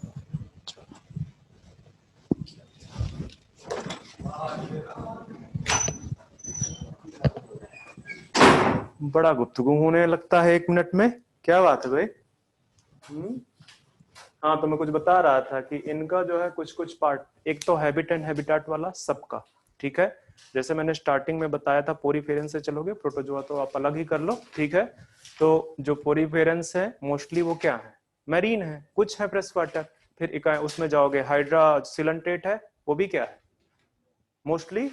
बड़ा गुफ्तगू होने लगता है 1 मिनट में, क्या बात है भाई? हाँ, तो मैं कुछ बता रहा था कि इनका जो है कुछ कुछ पार्ट, एक तो हैबिट एंड हैबिटाट वाला सबका, ठीक है। जैसे मैंने स्टार्टिंग में बताया था, पोरीफेरेंस से चलोगे, प्रोटोजोआ तो आप अलग ही कर लो, ठीक है। तो जो पोरीफेरेंस है मोस्टली वो क्या है, मैरीन है, कुछ है फ्रेश वाटर। फिर उसमें जाओगे, हाइड्रा सिलेंटेट है, वो भी क्या है, मोस्टली।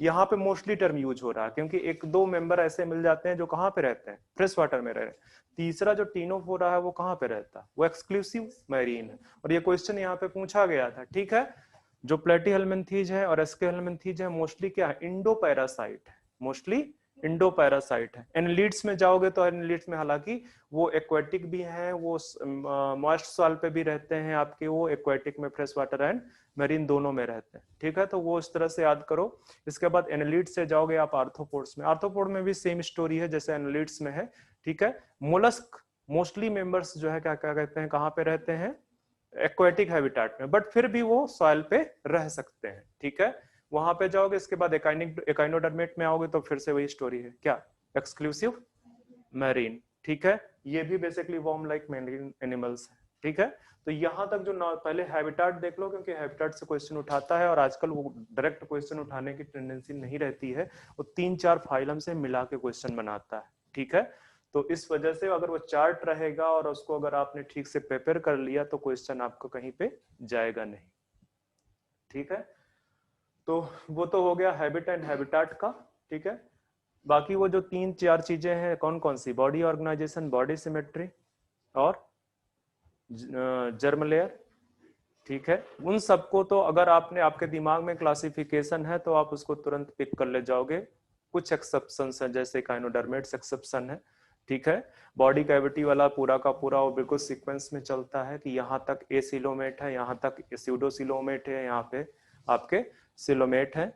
यहाँ पे मोस्टली टर्म यूज हो रहा है क्योंकि एक दो मेंबर ऐसे मिल जाते हैं जो कहाँ पे रहते हैं, फ्रेश वाटर में रह रहे हैं। तीसरा जो टीनोफोरा है वो कहाँ पे रहता है, वो एक्सक्लूसिव मैरीन है। और ये क्वेश्चन यहाँ पे पूछा गया था, ठीक है। जो प्लेटीहेल्मिन्थीज है और एस्केहेल्मिन्थीज है, मोस्टली क्या है, इंडो पैरासाइट है, मोस्टली इंडो पैरासाइट है। एनालिड्स में जाओगे तो एनालिड्स में हालांकि वो एक्वेटिक भी हैं, वो मॉइस्ट सॉइल पे भी रहते हैं आपके, वो एक्वेटिक में फ्रेश वाटर एंड मेरीन दोनों में रहते हैं, ठीक है। तो वो इस तरह से याद करो। इसके बाद एनालिड्स से जाओगे आप आर्थ्रोपोड्स में, आर्थ्रोपोड में भी सेम स्टोरी है जैसे एनालिड्स में है, ठीक है। मोलस्क मोस्टली मेंबर्स जो है क्या क्या कहते हैं, कहाँ पे रहते हैं, एक्वेटिक हैबिटाट में, बट फिर भी वो सॉइल पे रह सकते हैं, ठीक है। वहां पे जाओगे, इसके बाद एकाइनोडर्मेट में आओगे तो फिर से वही स्टोरी है, क्या, एक्सक्लूसिव मैरीन, ठीक है। ये भी basically worm like marine animals है, ठीक है। तो यहां तक जो पहले हैबिटाट देख लो, क्योंकि हैबिटाट से क्वेश्चन उठाता है और आजकल वो डायरेक्ट क्वेश्चन उठाने की टेंडेंसी नहीं रहती है, वो 3-4 फाइलम से मिला के क्वेश्चन बनाता है, ठीक है। तो इस वजह से अगर वो चार्ट रहेगा और उसको अगर आपने ठीक से प्रिपेयर कर लिया तो क्वेश्चन आपको कहीं पे जाएगा नहीं, ठीक है। तो वो तो हो गया हैबिट एंड हैबिटाट का, ठीक है। बाकी वो जो 3-4 चीजें हैं, कौन कौन सी, बॉडी ऑर्गेनाइजेशन, बॉडी सिमेट्री और जर्म लेयर, ठीक है। उन सबको तो अगर आपने, आपके दिमाग में क्लासिफिकेशन है तो आप उसको तुरंत पिक कर ले जाओगे। कुछ एक्सेप्शन है, जैसे काइनोडर्मेट्स एक्सेप्शन है, ठीक है। बॉडी कैविटी वाला पूरा का पूरा वो बिल्कुल सीक्वेंस में चलता है कि यहाँ तक एसिलोमेट है, यहाँ तक स्यूडोसिलोमेट है, यहाँ पे आपके सिलोमेट है।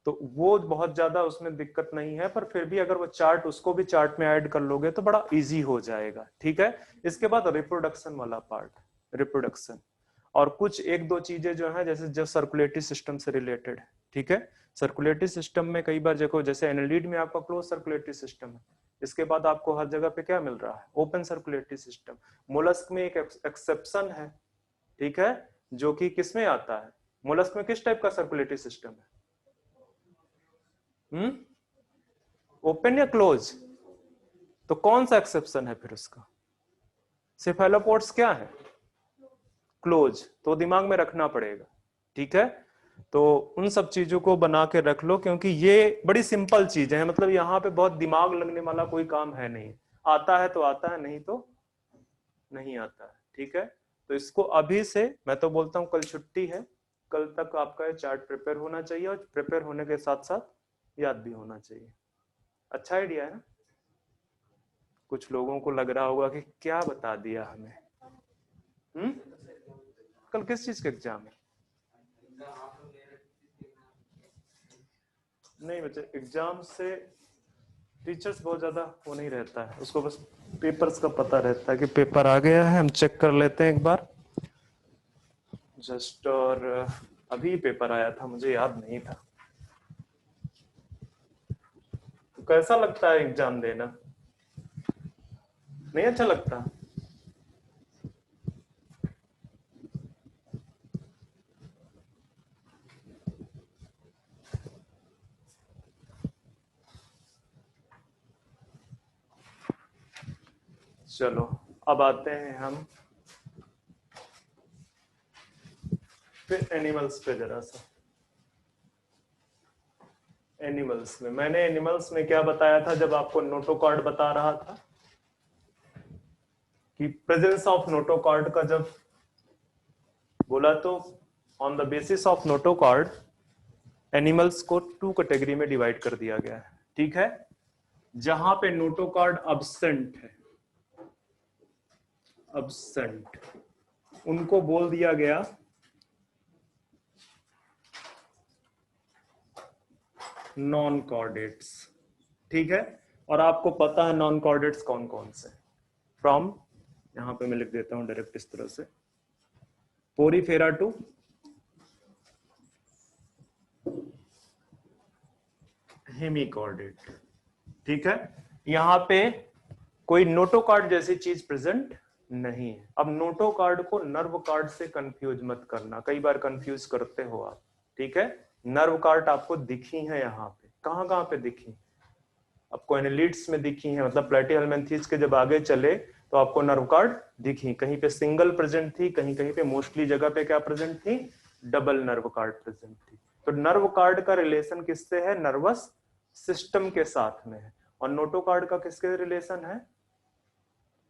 तो वो बहुत ज्यादा उसमें दिक्कत नहीं है, पर फिर भी अगर वो चार्ट, उसको भी चार्ट में ऐड कर लोगे तो बड़ा इजी हो जाएगा, ठीक है। इसके बाद रिप्रोडक्शन वाला पार्ट, रिप्रोडक्शन और कुछ एक दो चीजें जो है, जैसे जो सर्कुलेटरी सिस्टम से रिलेटेड है, ठीक है। सर्कुलेटरी सिस्टम में कई बार देखो, जैसे एनालिड में आपका क्लोज सर्कुलेटरी सिस्टम है, इसके बाद आपको हर जगह पे क्या मिल रहा है, ओपन सर्कुलेटरी सिस्टम। मोलस्क में एक एक्सेप्शन है, ठीक है, जो कि किसमें आता है, मोलस्क में किस टाइप का सर्कुलेटरी सिस्टम है, ओपन या क्लोज? तो कौन सा एक्सेप्शन है फिर उसका, सेफेलोपोड्स क्या है, क्लोज, तो दिमाग में रखना पड़ेगा, ठीक है। तो उन सब चीजों को बना के रख लो, क्योंकि ये बड़ी सिंपल चीजें हैं, मतलब यहाँ पे बहुत दिमाग लगने वाला कोई काम है नहीं, आता है तो आता है, नहीं तो नहीं आता है, ठीक है। तो इसको अभी से, मैं तो बोलता हूँ कल छुट्टी है, कल तक आपका ये चार्ट प्रिपेयर होना चाहिए और प्रिपेयर होने के साथ साथ याद भी होना चाहिए। अच्छा आइडिया है ना? कुछ लोगों को लग रहा होगा कि क्या बता दिया हमें। कल किस चीज का एग्जाम है? नहीं बच्चे, एग्जाम से टीचर्स बहुत ज्यादा वो नहीं रहता है, उसको बस पेपर्स का पता रहता है कि पेपर आ गया है, हम चेक कर लेते हैं एक बार जस्ट। और अभी पेपर आया था, मुझे याद नहीं था। तो कैसा लगता है एग्जाम देना? नहीं अच्छा लगता? चलो अब आते हैं हम फिर एनिमल्स पे जरा सा। एनिमल्स में मैंने एनिमल्स में क्या बताया था जब आपको नोटोकॉर्ड बता रहा था कि प्रेजेंस ऑफ नोटोकॉर्ड का जब बोला तो on the basis of notochord animals को 2 कैटेगरी में डिवाइड कर दिया गया है। ठीक है, जहां पे नोटोकॉर्ड अब्सेंट है, अब्सेंट, उनको बोल दिया गया नॉन कॉर्डेट्स। ठीक है, और आपको पता है नॉन कॉर्डेट्स कौन कौन से? फ्रॉम, यहां पे मैं लिख देता हूं डायरेक्ट इस तरह से, पोरीफेरा टू हेमिकॉर्डेट। ठीक है, यहां पे कोई नोटोकॉर्ड जैसी चीज प्रेजेंट नहीं है। अब नोटोकॉर्ड को नर्व कार्ड से कंफ्यूज मत करना, कई बार कंफ्यूज करते हो आप। ठीक है, नर्व कार्ड आपको दिखी है यहाँ पे, कहां कहां पे दिखी? आपको एनालिट्स में दिखी है, मतलब प्लेटिहेल्मिन्थेस के जब आगे चले तो आपको नर्व कार्ड दिखी, कहीं पे सिंगल प्रेजेंट थी, कहीं कहीं पे मोस्टली जगह पे क्या प्रेजेंट थी? डबल नर्व कार्ड प्रेजेंट थी। तो नर्व कार्ड का रिलेशन किससे है? नर्वस सिस्टम के साथ में है। और नोटो कार्ड का किसके रिलेशन है?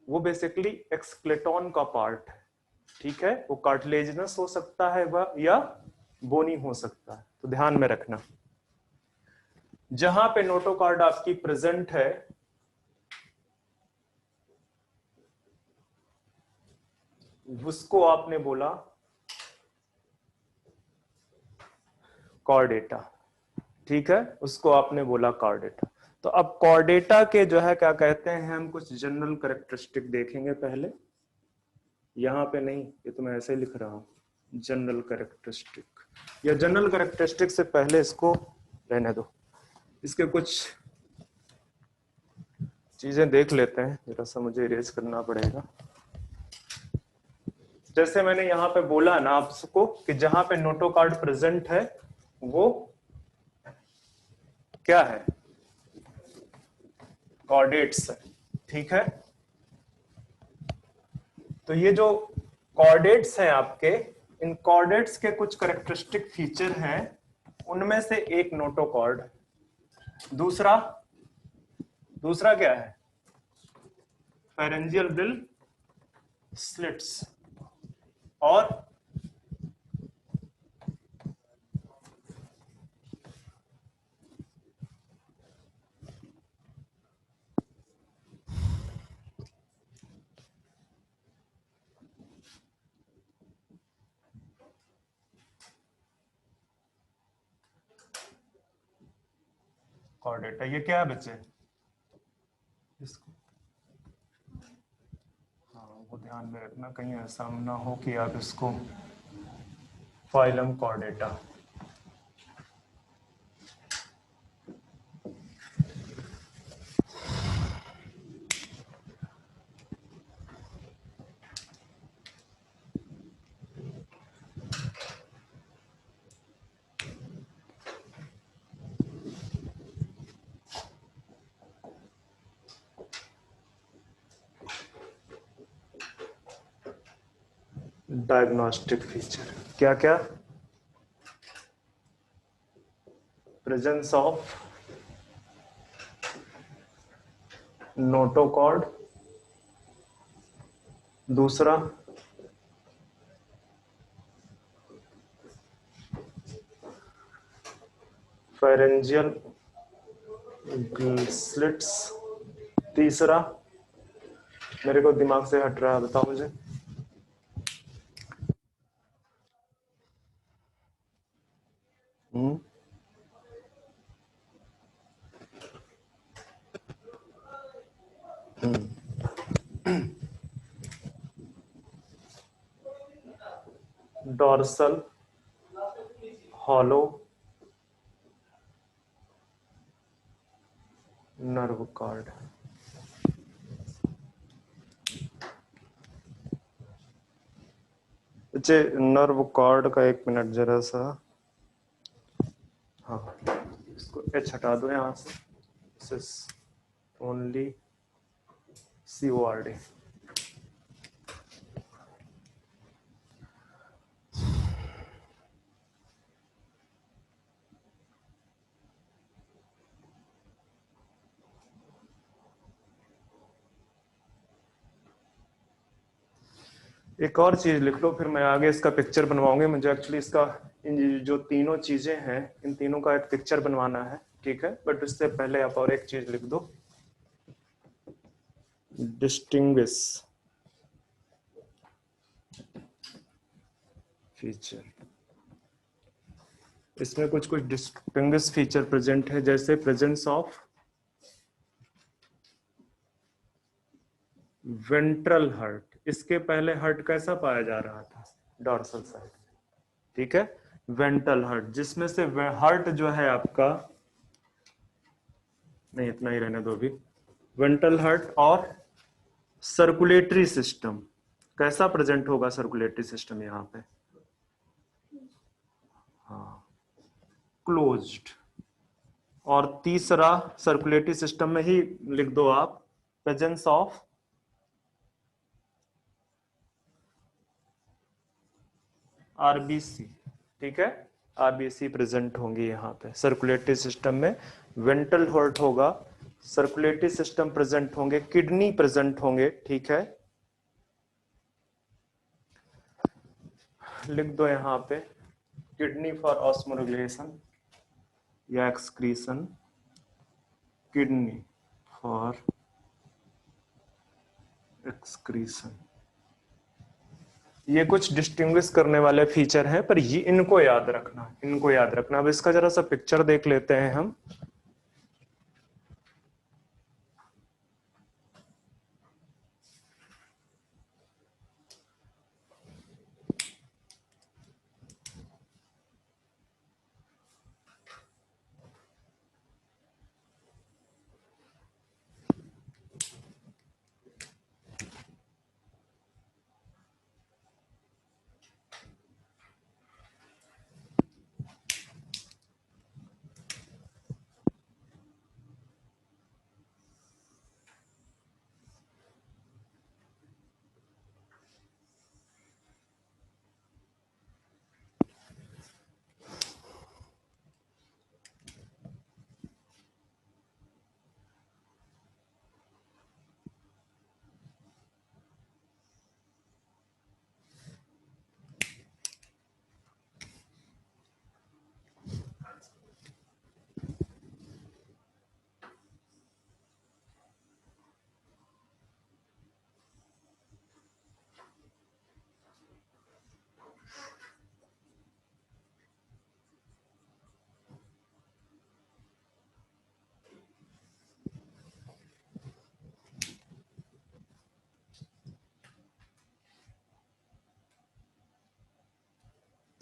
वो बेसिकली एक्सक्लेटॉन का पार्ट है। ठीक है, वो कार्टिलेजिनस हो सकता है या बोनी हो सकता है, तो ध्यान में रखना। जहां पे नोटोकॉर्ड आपकी प्रेजेंट है उसको आपने बोला कॉर्डेटा। ठीक है, उसको आपने बोला कॉर्डेटा। तो अब कॉर्डेटा के जो है क्या कहते हैं, हम कुछ जनरल कैरेक्टरिस्टिक देखेंगे पहले। यहां पे नहीं, ये तो मैं ऐसे ही लिख रहा हूं, जनरल कैरेक्टरिस्टिक। या जनरल कैरेक्टरिस्टिक से पहले इसको रहने दो, इसके कुछ चीजें देख लेते हैं, जरा सा मुझे इरेज करना पड़ेगा। जैसे मैंने यहां पे बोला ना आपको कि जहां पे नोटो कार्ड प्रेजेंट है वो क्या है? कॉर्डेट्स है। ठीक है, तो ये जो कॉर्डेट्स हैं आपके, इन कॉर्डेट्स के कुछ कैरेक्टरिस्टिक फीचर हैं, उनमें से एक नोटोकॉर्ड, दूसरा दूसरा क्या है? Pharyngeal Brill slits. और कॉर्डेट है, ये क्या है बच्चे? इसको हाँ, वो ध्यान में रखना, कहीं ऐसा ना हो कि आप इसको फाइलम कॉर्डेटा। डायग्नोस्टिक फीचर क्या क्या? प्रेजेंस ऑफ नोटोकॉर्ड, दूसरा फेरेंजियल स्लिट्स। तीसरा मेरे को दिमाग से हट रहा है, बताओ मुझे। Dorsal hollow nerve cord. अच्छा, नर्व कॉर्ड का एक मिनट जरा सा। हाँ, इसको एच हटा दो यहाँ से। This is only CORD। एक और चीज लिख लो, फिर मैं आगे इसका पिक्चर बनवाऊंगी। मुझे एक्चुअली इसका इन जो तीनों चीजें हैं, इन तीनों का एक पिक्चर बनवाना है, ठीक है। बट उससे पहले आप और एक चीज लिख दो, डिस्टिंग्विश फीचर। इसमें कुछ कुछ डिस्टिंग्विश फीचर प्रेजेंट है, जैसे प्रेजेंस ऑफ वेंट्रल हर्ट। इसके पहले हर्ट कैसा पाया जा रहा था? डॉर्सल साइड, ठीक है। वेंट्रल हर्ट, जिसमें से हर्ट जो है आपका, नहीं इतना ही रहने दो अभी। वेंट्रल हर्ट और सर्कुलेटरी सिस्टम कैसा प्रेजेंट होगा? सर्कुलेटरी सिस्टम यहाँ पे हाँ क्लोज्ड। और तीसरा सर्कुलेटरी सिस्टम में ही लिख दो आप, प्रेजेंस ऑफ RBC, ठीक है। RBC प्रेजेंट होंगी यहाँ पे सर्कुलेटरी सिस्टम में। वेंट्रल हर्ट होगा, सर्कुलेटरी सिस्टम प्रेजेंट होंगे, किडनी प्रेजेंट होंगे, ठीक है। लिख दो यहाँ पे किडनी फॉर ऑस्मोरेगुलेशन या एक्सक्रीशन, किडनी फॉर एक्सक्रीशन। ये कुछ डिस्टिंग्विश करने वाले फीचर हैं, पर ये इनको याद रखना, इनको याद रखना। अब इसका जरा सा पिक्चर देख लेते हैं हम।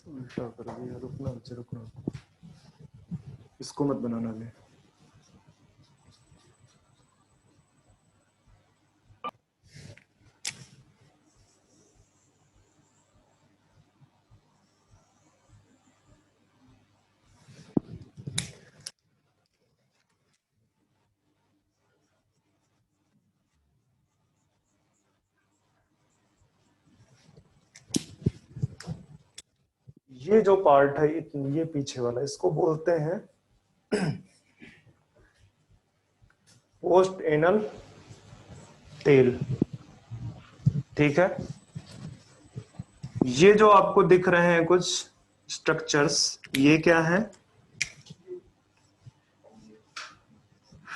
उल्टा कर दिया, रुकना बच्चे रुकना, इसको मत बनाना ले। ये जो पार्ट है, ये पीछे वाला, इसको बोलते हैं पोस्ट एनल टेल, ठीक है। ये जो आपको दिख रहे हैं कुछ स्ट्रक्चर्स, ये क्या है?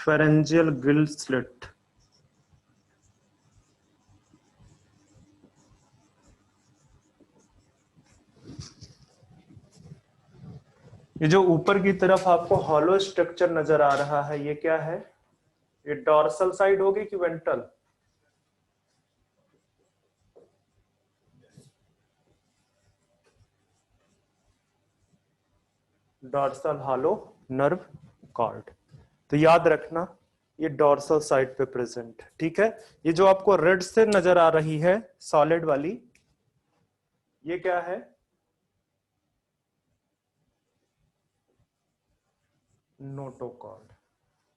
Pharyngeal Gill slit. ये जो ऊपर की तरफ आपको हॉलो स्ट्रक्चर नजर आ रहा है, ये क्या है? ये डॉर्सल साइड होगी कि ventral? Dorsal hollow nerve cord. तो याद रखना ये डॉर्सल साइड पे प्रेजेंट है, ठीक है। ये जो आपको रेड से नजर आ रही है सॉलिड वाली, ये क्या है? नोटोकॉर्ड,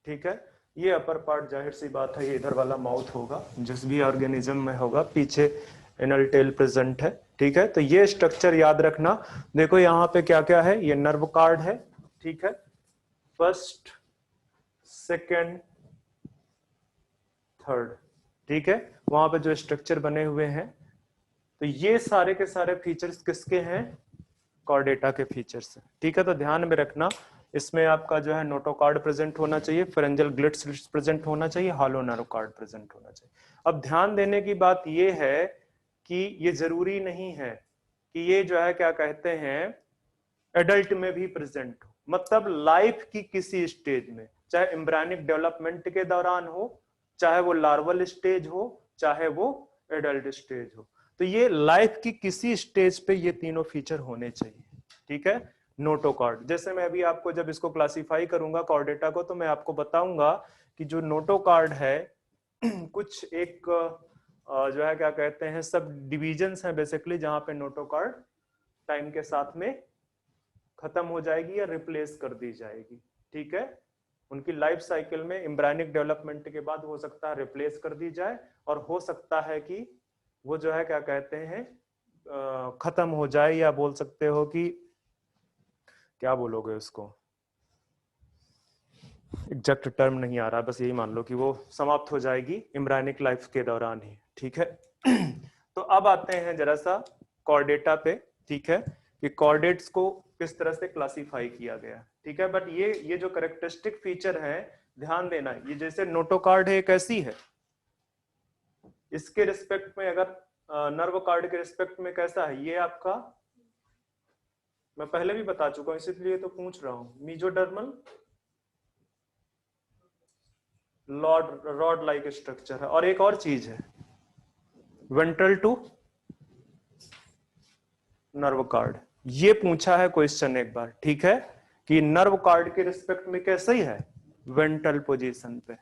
ठीक है। ये अपर पार्ट जाहिर सी बात है, ये इधर वाला माउथ होगा, जिस भी ऑर्गेनिज्म में होगा, पीछे एनल टेल प्रेजेंट है, ठीक है। तो ये स्ट्रक्चर याद रखना। देखो यहाँ पे क्या क्या है, ये नर्व कार्ड है, ठीक है। फर्स्ट, सेकेंड, थर्ड, ठीक है। वहां पे जो स्ट्रक्चर बने हुए हैं, तो ये सारे के सारे फीचर्स किसके हैं? कॉर्डेटा के फीचर्स हैं, ठीक है। तो ध्यान में रखना, इसमें आपका जो है नोटोकॉर्ड प्रेजेंट होना चाहिए, फेरेंजियल ग्लिट स्लिट्स प्रेजेंट होना चाहिए, हॉलो नर्व कॉर्ड प्रेजेंट होना चाहिए। अब ध्यान देने की बात ये है कि ये जरूरी नहीं है कि ये जो है क्या कहते हैं एडल्ट में भी प्रेजेंट हो। मतलब लाइफ की किसी स्टेज में, चाहे एम्ब्रियोनिक डेवलपमेंट के दौरान हो, चाहे वो लार्वल स्टेज हो, चाहे वो एडल्ट स्टेज हो, तो ये लाइफ की किसी स्टेज पे ये तीनों फीचर होने चाहिए, ठीक है। नोटोकॉर्ड, जैसे मैं अभी आपको जब इसको क्लासिफाई करूंगा कॉर्डेटा को, तो मैं आपको बताऊंगा कि जो नोटोकॉर्ड है कुछ एक जो है क्या कहते हैं सब डिविजन्स हैं बेसिकली, जहां पे नोटोकॉर्ड टाइम के साथ में खत्म हो जाएगी या रिप्लेस कर दी जाएगी, ठीक है। उनकी लाइफ साइकिल में एम्ब्रियोनिक डेवलपमेंट के बाद हो सकता है रिप्लेस कर दी जाए, और हो सकता है कि वो जो है क्या कहते हैं खत्म हो जाए, या बोल सकते हो कि क्या बोलोगे उसको, एग्जैक्ट टर्म नहीं आ रहा, बस यही मान लो कि वो समाप्त हो जाएगी एम्ब्रियोनिक लाइफ के दौरान ही, ठीक है। तो अब आते हैं जरा सा कॉर्डेटा पे, ठीक है, कि कॉर्डेट्स को किस तरह से क्लासिफाई किया गया, ठीक है। बट ये जो करेक्टरिस्टिक फीचर है, ध्यान देना, ये जैसे नोटोकॉर्ड है कैसी है, इसके रिस्पेक्ट में अगर नर्व कार्ड के रिस्पेक्ट में कैसा है, ये आपका मैं पहले भी बता चुका हूं, इसलिए तो पूछ रहा हूं, मीजोडर्मल रॉड लाइक स्ट्रक्चर है। और एक और चीज है, वेंट्रल टू नर्व कार्ड, ये पूछा है क्वेश्चन एक बार, ठीक है, कि नर्व कार्ड के रिस्पेक्ट में कैसे ही है, वेंट्रल पोजीशन पे।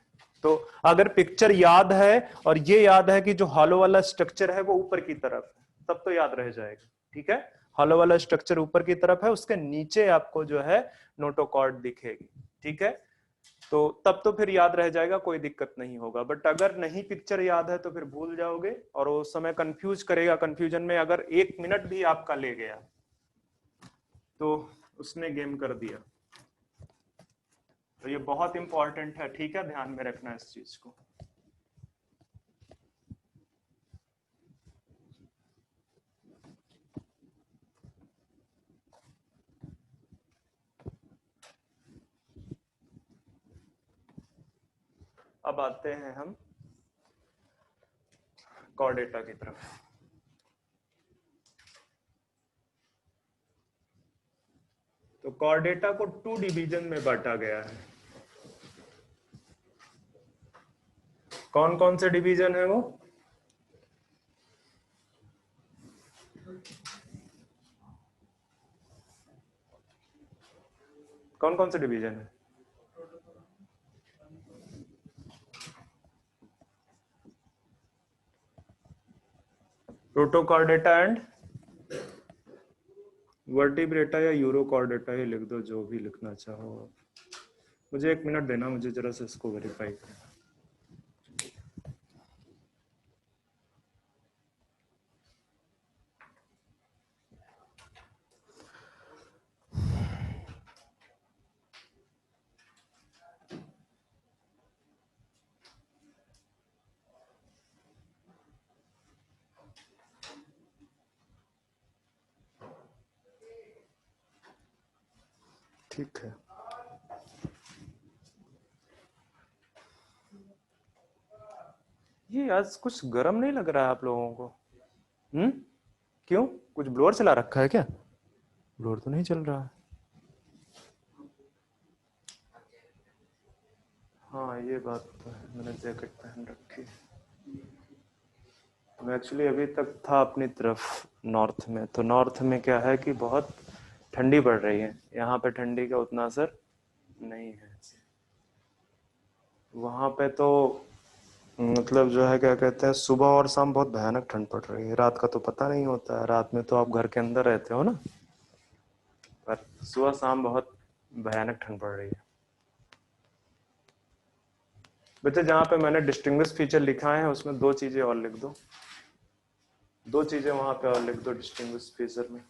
तो अगर पिक्चर याद है और ये याद है कि जो हॉलो वाला स्ट्रक्चर है वो ऊपर की तरफ है, तब तो याद रह जाएगा, ठीक है। हॉलो वाला स्ट्रक्चर ऊपर की तरफ है, उसके नीचे आपको जो है नोटोकॉर्ड दिखेगी, ठीक है। तो तब तो फिर याद रह जाएगा, कोई दिक्कत नहीं होगा। बट अगर नहीं पिक्चर याद है तो फिर भूल जाओगे, और उस समय कंफ्यूज करेगा, कंफ्यूजन में अगर 1 मिनट भी आपका ले गया तो उसने गेम कर दिया। तो ये बहुत इंपॉर्टेंट है, ठीक है, ध्यान में रखना इस चीज को। अब आते हैं हम कॉर्डेटा की तरफ। तो कॉर्डेटा को 2 डिवीजन में बांटा गया है। कौन कौन से डिवीजन है वो? कौन कौन से डिवीजन है? प्रोटोकॉर्डेटा एंड वर्टिब्रेटा या यूरोकॉर्डेटा, ही लिख दो, जो भी लिखना चाहो आप। मुझे 1 मिनट देना, मुझे जरा से इसको वेरीफाई करना। ठीक है, ये आज कुछ गर्म नहीं लग रहा है आप लोगों को? क्यों, कुछ ब्लोअर चला रखा है क्या? ब्लोअर तो नहीं चल रहा है। हाँ ये बात तो है, मैंने जैकेट पहन रखी है। मैं एक्चुअली अभी तक था अपनी तरफ नॉर्थ में, तो नॉर्थ में क्या है कि बहुत ठंडी पड़ रही है, यहाँ पे ठंडी का उतना असर नहीं है। वहाँ पे तो मतलब जो है क्या कहते हैं, सुबह और शाम बहुत भयानक ठंड पड़ रही है, रात का तो पता नहीं होता है, रात में तो आप घर के अंदर रहते हो ना, पर सुबह शाम बहुत भयानक ठंड पड़ रही है। बच्चे जहाँ पे मैंने डिस्टिंग्विश फीचर लिखा है उसमें दो चीजें और लिख दो, दो चीजें वहां पे और लिख दो डिस्टिंग्विश फीचर में।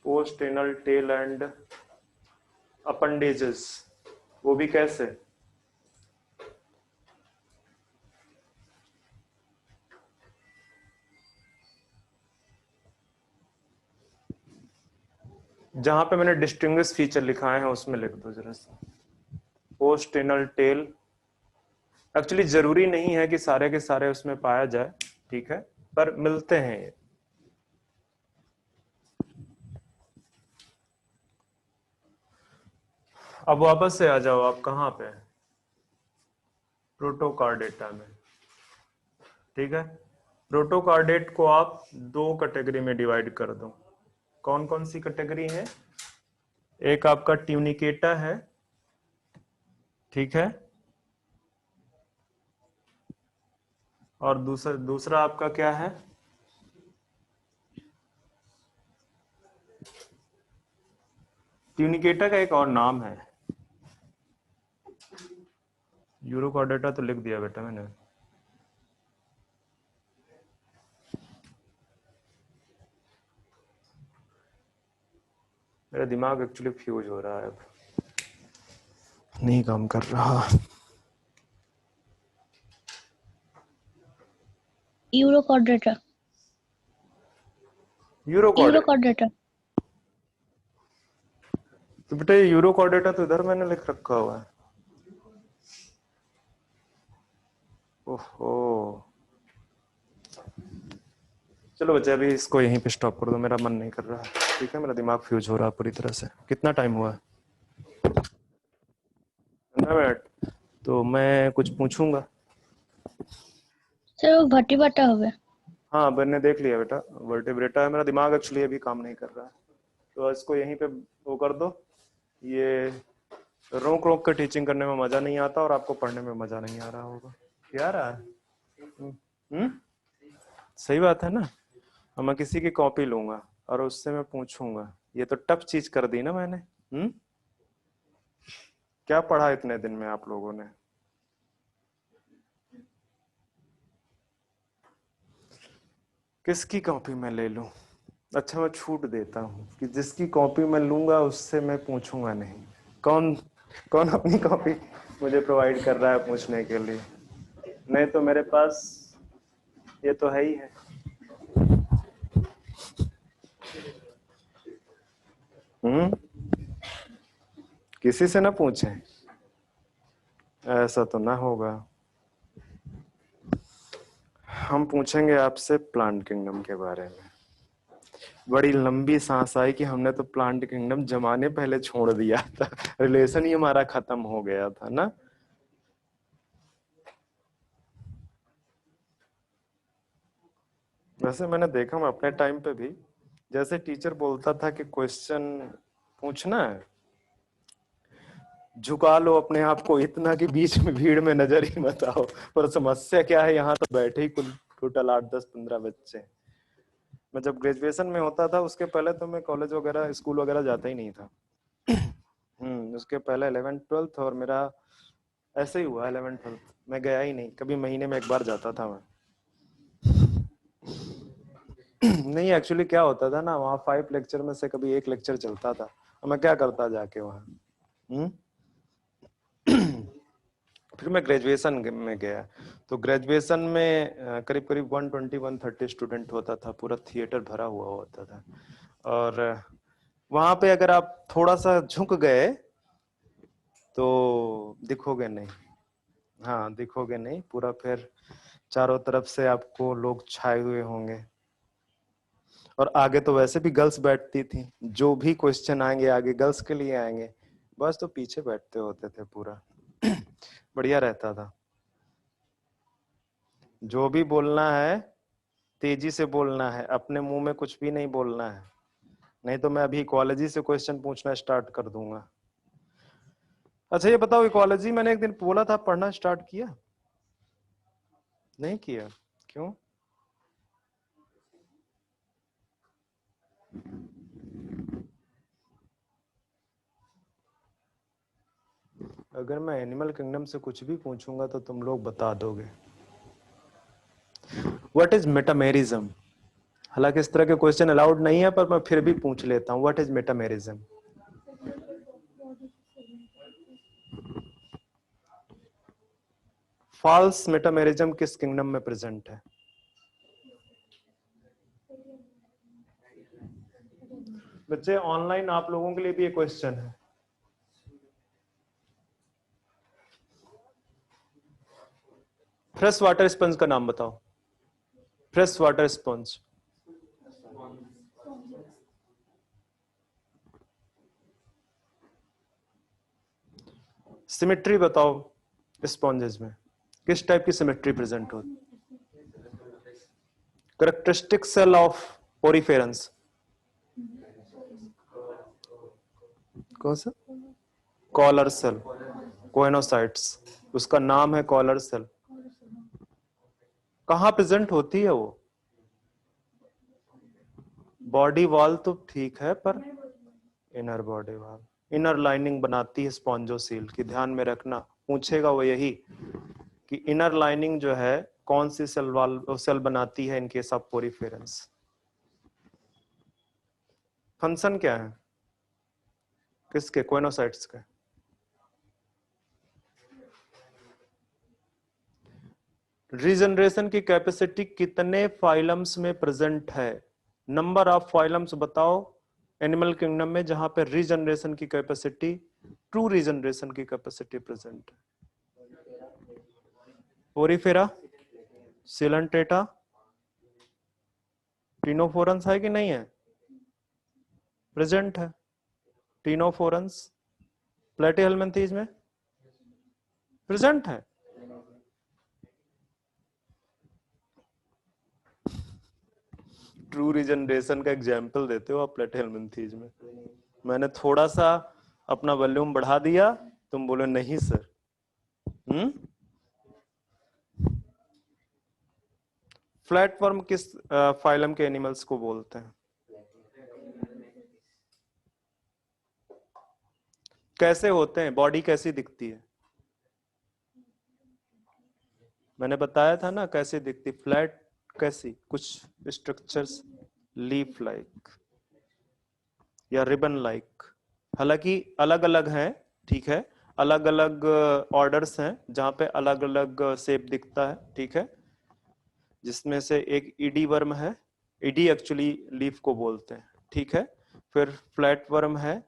Post anal tail and appendages, वो भी कैसे? जहां पे मैंने डिस्टिंग्विश फीचर लिखाए हैं उसमें लिख दो जरा सा। पोस्ट एनल टेल, एक्चुअली जरूरी नहीं है कि सारे के सारे उसमें पाया जाए, ठीक है, पर मिलते हैं ये। अब वापस से आ जाओ, आप कहाँ पे हैं? प्रोटोकार्डेटा में, ठीक है। प्रोटोकार्डेट को आप दो कैटेगरी में डिवाइड कर दो। कौन कौन सी कैटेगरी है? एक आपका ट्यूनिकेटा है, ठीक है, और दूसरा आपका क्या है? ट्यूनिकेटा का एक और नाम है, यूरोकॉर्डेटा तो लिख दिया बेटा मैंने। मेरा दिमाग एक्चुअली फ्यूज हो रहा है, अब नहीं काम कर रहा। यूरोकॉर्डेटा, यूरोकॉर्डेटा, तो बेटा ये यूरोकॉर्डेटा तो इधर मैंने लिख रखा हुआ है। ओहो, चलो बच्चे अभी इसको यहीं पे स्टॉप कर दो, मेरा मन नहीं कर रहा है, ठीक है, मेरा दिमाग फ्यूज हो रहा है पूरी तरह से। कितना टाइम हुआ है? 15 मिनट। तो मैं कुछ पूछूंगा? सर वो भट्टीबाटा हो गया। हाँ मैंने देख लिया बेटा, वर्टिब्रेटा है। मेरा दिमाग एक्चुअली अभी काम नहीं कर रहा है, तो इसको यहीं पे वो कर दो। ये रोक रोक कर टीचिंग करने में मजा नहीं आता और आपको पढ़ने में मजा नहीं आ रहा होगा। क्या आ रहा है? सही बात है ना। अब मैं किसी की कॉपी लूंगा और उससे मैं पूछूंगा, ये तो टफ चीज कर दी ना मैंने। क्या पढ़ा इतने दिन में आप लोगों ने? किसकी कॉपी मैं ले लूं? अच्छा मैं छूट देता हूँ कि जिसकी कॉपी मैं लूंगा उससे मैं पूछूंगा नहीं। कौन कौन अपनी कॉपी मुझे प्रोवाइड कर रहा है पूछने के लिए? नहीं तो मेरे पास ये तो है ही है। किसी से ना पूछें, ऐसा तो ना होगा। हम पूछेंगे आपसे प्लांट किंगडम के बारे में। बड़ी लंबी सांस आई कि हमने तो प्लांट किंगडम जमाने पहले छोड़ दिया था, रिलेशन ही हमारा खत्म हो गया था ना। वैसे मैंने देखा, मैं अपने टाइम पे भी जैसे टीचर बोलता था कि क्वेश्चन पूछना है, झुका लो अपने आप को इतना कि बीच में भीड़ में नजर ही मत आओ। पर समस्या क्या है, यहाँ तो बैठे ही कुल टोटल 8 10 15 बच्चे। मैं जब ग्रेजुएशन में होता था उसके पहले तो मैं कॉलेज वगैरह स्कूल वगैरह जाता ही नहीं था। उसके पहले 11th 12th और मेरा ऐसे ही हुआ। 11th 12th मैं गया ही नहीं कभी, महीने में एक बार जाता था मैं। नहीं एक्चुअली क्या होता था ना, वहाँ 5 लेक्चर में से कभी एक लेक्चर चलता था और मैं क्या करता जाके वहाँ। फिर मैं ग्रेजुएशन में गया, तो ग्रेजुएशन में करीब करीब 120 130 स्टूडेंट होता था, पूरा थिएटर भरा हुआ होता था। और वहां पे अगर आप थोड़ा सा झुक गए तो दिखोगे नहीं, हाँ दिखोगे नहीं पूरा, फिर चारों तरफ से आपको लोग छाए हुए होंगे। और आगे तो वैसे भी गर्ल्स बैठती थी, जो भी क्वेश्चन आएंगे आगे गर्ल्स के लिए आएंगे, बस तो पीछे बैठते होते थे पूरा। बढ़िया रहता था। जो भी बोलना है तेजी से बोलना है, अपने मुंह में कुछ भी नहीं बोलना है, नहीं तो मैं अभी इकोलॉजी से क्वेश्चन पूछना स्टार्ट कर दूंगा। अच्छा ये बताओ, इकोलॉजी मैंने एक दिन बोला था पढ़ना स्टार्ट किया? नहीं किया, क्यों? अगर मैं एनिमल किंगडम से कुछ भी पूछूंगा तो तुम लोग बता दोगे। What is metamerism? हालांकि इस तरह के क्वेश्चन अलाउड नहीं है, पर मैं फिर भी पूछ लेता हूँ, what is metamerism? False metamerism किस किंगडम में प्रेजेंट है? बच्चे ऑनलाइन आप लोगों के लिए भी एक क्वेश्चन है। फ्रेश वाटर स्पंज का नाम बताओ। Fresh water sponge. सिमेट्री बताओ स्पॉन्जेस में, किस टाइप की सिमेट्री प्रेजेंट होती? कैरेक्टरिस्टिक सेल ऑफ पोरीफेरेंस कौन सा? कॉलर सेल, कोएनोसाइट्स, उसका नाम है कॉलर सेल। कहां प्रेजेंट होती है वो? बॉडी वॉल तो ठीक है, पर inner body wall, inner lining बनाती है स्पॉन्जोसील की, ध्यान में रखना, पूछेगा वो यही कि इनर लाइनिंग जो है कौन सी सेल बनाती है in case of poriferans. Function क्या है किसके? कोएनोसाइट्स के। रीजनरेशन की कैपेसिटी कितने फाइलम्स में प्रेजेंट है? नंबर ऑफ फाइलम्स बताओ एनिमल किंगडम में जहां पे रीजनरेशन की कैपेसिटी, ट्रू रीजनरेशन की कैपेसिटी प्रेजेंट है। पोरीफेरा, सिलेंटेटा, टीनोफोरंस है कि नहीं है? प्रेजेंट है। टीनोफोरंस प्लेटीहेल्मिन्थीज में प्रेजेंट है। ट्रू रीजनरेशन का एग्जाम्पल देते हो आप प्लेटीहेल्मिन्थीज में? मैंने थोड़ा सा अपना वॉल्यूम बढ़ा दिया, तुम बोले नहीं सर। फ्लैटवर्म किस फाइलम के एनिमल्स को बोलते हैं? कैसे होते हैं, बॉडी कैसी दिखती है? मैंने बताया था ना कैसे दिखती, फ्लैट कैसी, कुछ स्ट्रक्चर्स लीफ लाइक या रिबन लाइक। हालांकि अलग अलग हैं, ठीक है, अलग अलग ऑर्डर्स हैं जहां पे अलग अलग शेप दिखता है, ठीक है, जिसमें से एक ईडी वर्म है, ईडी एक्चुअली लीफ को बोलते हैं, ठीक है, फिर फ्लैट वर्म है,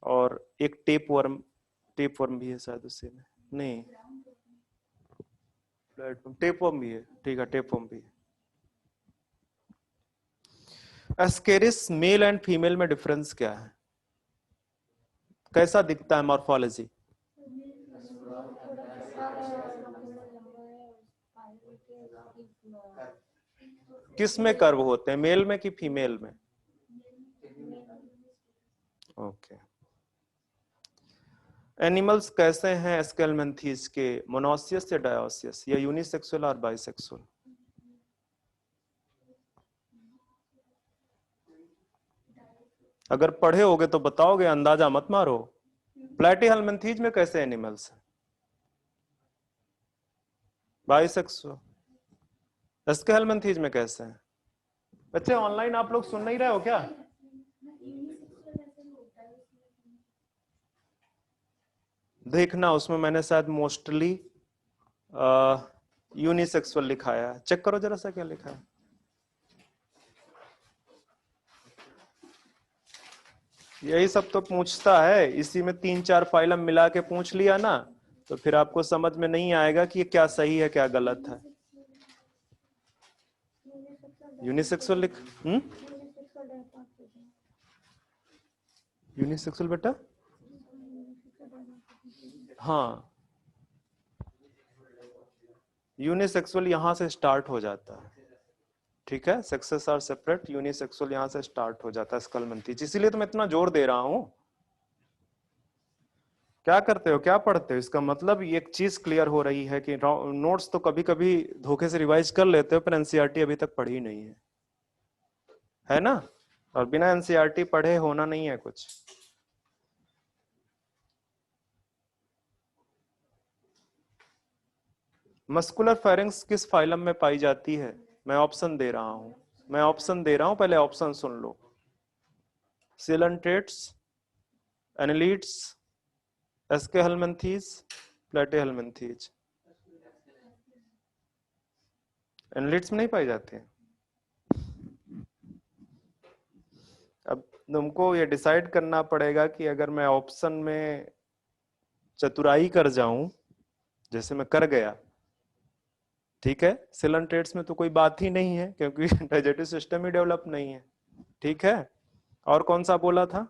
और एक टेप वर्म भी है शायद उसी में, नहीं फ्लैट टेप वर्म भी है, ठीक है, टेप वर्म भी है। एस्केरिस मेल एंड फीमेल में डिफरेंस क्या है? कैसा दिखता है मॉर्फोलॉजी? किस में कर्व होते हैं, मेल में कि फीमेल में? ओके। एनिमल्स कैसे हैं एस्केलमेंथीज के, मोनोसियस या डायोसियस, या यूनिसेक्सुअल और बाइसेक्सुअल? अगर पढ़े होगे तो बताओगे, अंदाजा मत मारो। प्लेटीहेल्मिन्थीज में कैसे एनिमल्स हैं? बाइसेक्सुअल। एस्केलमेंथीज में कैसे हैं? बच्चे ऑनलाइन आप लोग सुन नहीं रहे हो क्या? देखना उसमें मैंने शायद मोस्टली यूनिसेक्सुअल लिखाया है, चेक करो जरा सा क्या लिखा है। यही सब तो पूछता है, इसी में 3-4 फाइलम मिला के पूछ लिया ना, तो फिर आपको समझ में नहीं आएगा कि ये क्या सही है क्या गलत है। यूनिसेक्सुअल लिख यूनिसेक्सुअल बेटा, हाँ यूनिसेक्सुअल यहां से स्टार्ट हो जाता है, ठीक है, सेक्सेस आर सेपरेट, यूनिसेक्सुअल यहां से स्टार्ट हो जाता है स्कलमंथीज, इसीलिए तो मैं इतना जोर दे रहा हूं। क्या करते हो, क्या पढ़ते हो, इसका मतलब ये एक चीज क्लियर हो रही है कि नोट्स तो कभी कभी धोखे से रिवाइज कर लेते हो पर एनसीईआरटी अभी तक पढ़ी नहीं है ना, और बिना एनसीईआरटी पढ़े होना नहीं है कुछ। मस्कुलर फेरिंग्स किस फाइलम में पाई जाती है, मैं ऑप्शन दे रहा हूं, पहले ऑप्शन सुन लो। Coelenterates, annelids, aschelminthes, platyhelminthes. Annelids में नहीं पाई जाती है। अब तुमको ये डिसाइड करना पड़ेगा कि अगर मैं ऑप्शन में चतुराई कर जाऊं जैसे मैं कर गया, ठीक है, सिलेंट्रेट्स में तो कोई बात ही नहीं है क्योंकि डाइजेस्टिव सिस्टम ही डेवलप नहीं है, ठीक है। और कौन सा बोला था,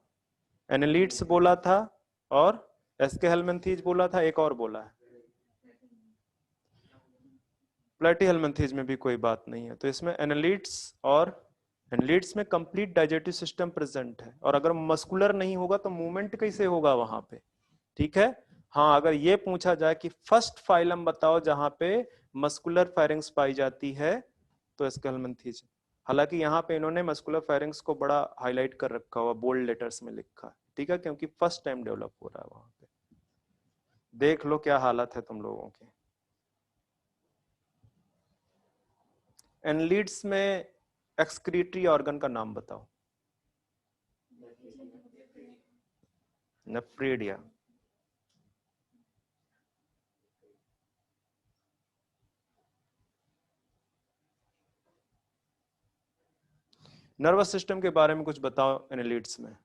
एनालिट्स बोला था, और एस्के हेलमिंथीज बोला था, एक और बोला है, प्लेटीहेलमिंथीज में भी कोई बात नहीं है। तो इसमें एनालिट्स, और एनालिट्स में कंप्लीट डाइजेस्टिव सिस्टम प्रेजेंट है, और अगर मस्कुलर नहीं होगा तो मूवमेंट कैसे होगा वहां पे, ठीक है। हाँ, अगर ये पूछा जाए कि फर्स्ट फाइलम बताओ जहां पे मस्कुलर फेरिंग्स पाई जाती है तो एस्के हेलमिंथीज। हालांकि यहाँ पे इन्होंने मस्कुलर फेरिंग्स को बड़ा हाईलाइट कर रखा हुआ, बोल्ड लेटर्स में लिखा है, ठीक है, क्योंकि फर्स्ट टाइम डेवलप हो रहा है वहां पे। देख लो क्या हालत है तुम लोगों की। एनलीड्स में एक्सक्रीटरी ऑर्गन का नाम बताओ। नेफ्रेडिया, नर्वस सिस्टम के बारे में कुछ बताओ एनालिट्स में,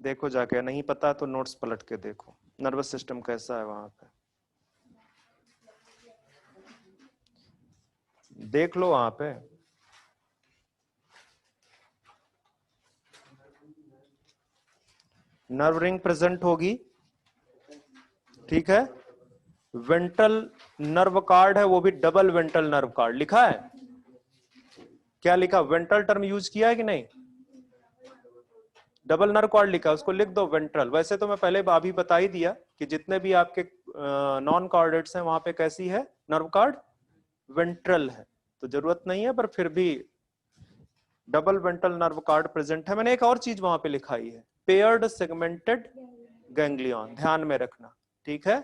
देखो जाके, नहीं पता तो नोट्स पलट के देखो नर्वस सिस्टम कैसा है वहां पे, देख लो वहां पे। नर्व रिंग प्रेजेंट होगी, ठीक है। वेंट्रल नर्व कार्ड है, वो भी डबल वेंट्रल नर्व कार्ड लिखा है, क्या लिखा, वेंट्रल टर्म यूज किया है कि नहीं, डबल नर्व कार्ड लिखा है, उसको लिख दो वेंट्रल। वैसे तो मैं पहले अभी बता ही दिया कि जितने भी आपके नॉन कार्डेट्स हैं वहां पे कैसी है नर्व कार्ड, वेंट्रल है, तो जरूरत नहीं है, पर फिर भी double ventral nerve card present है। मैंने एक और चीज वहां पे लिखाई है, पेयर्ड सेगमेंटेड गैंग्लियन, ध्यान में रखना, ठीक है।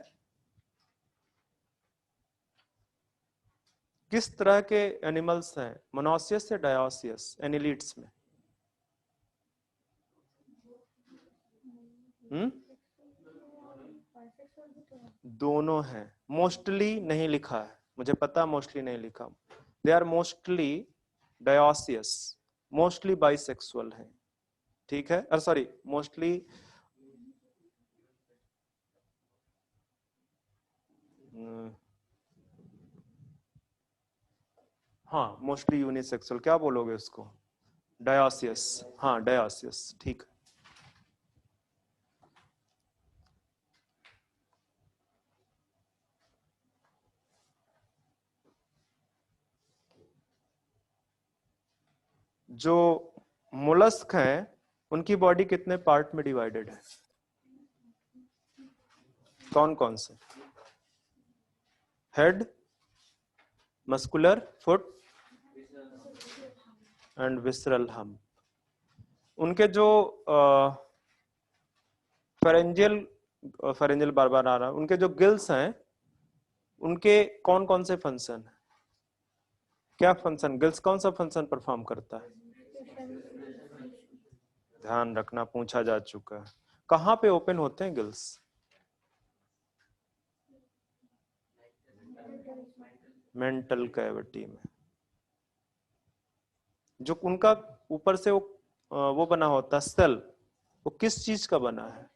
किस तरह के एनिमल्स हैं, मोनोसियस या डायोसियस एनिलिड्स में, दोनों हैं, मोस्टली नहीं लिखा है, मुझे पता मोस्टली नहीं लिखा, they are mostly dioecious, mostly bisexual है, ठीक है, अरे सॉरी मोस्टली, हाँ मोस्टली यूनिसेक्सुअल, क्या बोलोगे उसको, डायोसियस, हाँ डायोसियस, ठीक। जो मोलस्क हैं उनकी बॉडी कितने पार्ट में डिवाइडेड है, कौन कौन से, head, muscular, foot and visceral hump. उनके जो फेरेंजियल, फेरेंजियल बार बार आ रहा है, उनके जो गिल्स हैं उनके कौन कौन से फंक्शन है, क्या फंक्शन, गिल्स कौन सा फंक्शन परफॉर्म करता है, ध्यान रखना पूछा जा चुका है। कहां पे ओपन होते हैं गिल्स, मेंटल कैविटी में। जो उनका ऊपर से वो बना होता है सेल, वो किस चीज का बना है,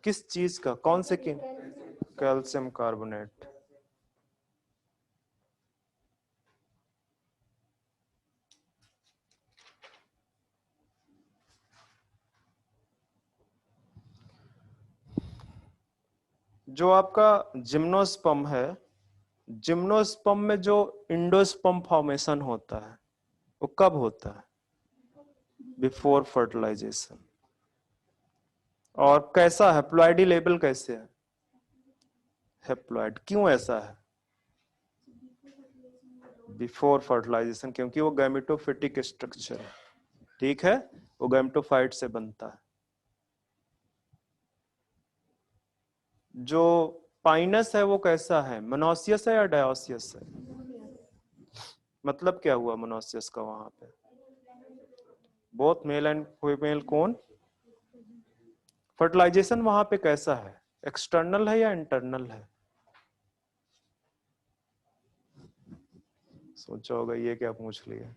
किस चीज का, कौन से की, कैल्शियम कार्बोनेट। जो आपका जिम्नोस्पर्म है, जिम्नोस्पर्म में जो इंडोस्पर्म फॉर्मेशन होता है वो कब होता है? Before fertilisation. और कैसा हैप्लॉइडी लेवल कैसे है? हैप्लॉइड। क्यों ऐसा है बिफोर फर्टिलाइजेशन? क्योंकि वो गैमेटोफिटिक स्ट्रक्चर है, ठीक है, वो गैमेटोफाइट से बनता है। जो पाइनस है वो कैसा है, मोनोसियस है या डायोसियस है? मतलब क्या हुआ मोनोसियस का वहां पे? बोथ मेल एंड फीमेल कौन? फर्टिलाइजेशन वहां पे कैसा है, एक्सटर्नल है या इंटरनल है? सोचा होगा ये क्या पूछ लिया।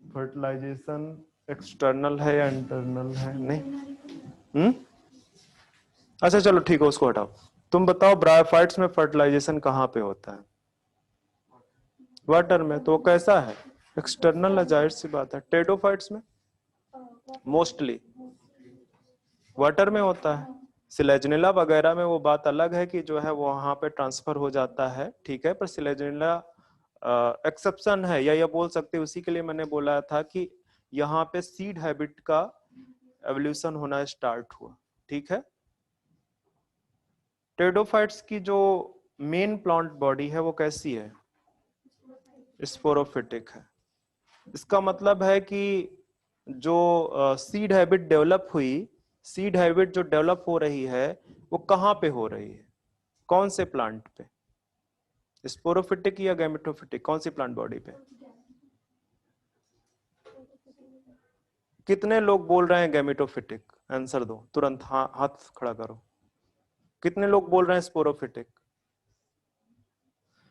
फर्टिलाइजेशन एक्सटर्नल है या इंटरनल है? नहीं। अच्छा चलो ठीक है, उसको हटाओ। तुम बताओ ब्रायोफाइट्स में फर्टिलाइजेशन कहाँ पे होता है? वाटर में। तो वो कैसा है, एक्सटर्नल है, जाहिर सी बात है। टेडोफाइट्स में मोस्टली वाटर में होता है। सिलेजनेला वगैरह में वो बात अलग है कि जो है वो वहां पे ट्रांसफर हो जाता है, ठीक है, पर सिलेजनेला एक्सेप्शन है, या ये बोल सकते हैं। उसी के लिए मैंने बोला था कि यहाँ पे सीड हैबिट का एवोल्यूशन होना स्टार्ट हुआ, ठीक है। टेडोफाइट्स की जो मेन प्लांट बॉडी है वो कैसी है, स्पोरोफिटिक है। इसका मतलब है कि जो सीड हैबिट डेवलप हुई, सीड हैबिट जो डेवलप हो रही है वो कहाँ पे हो रही है, कौन से प्लांट पे? स्पोरोफिटिक या गैमेटोफिटिक, कौन सी प्लांट बॉडी पे? कितने लोग बोल रहे हैं गैमेटोफिटिक? आंसर दो तुरंत, हाँ हाथ खड़ा करो। कितने लोग बोल रहे हैं स्पोरोफिटिक?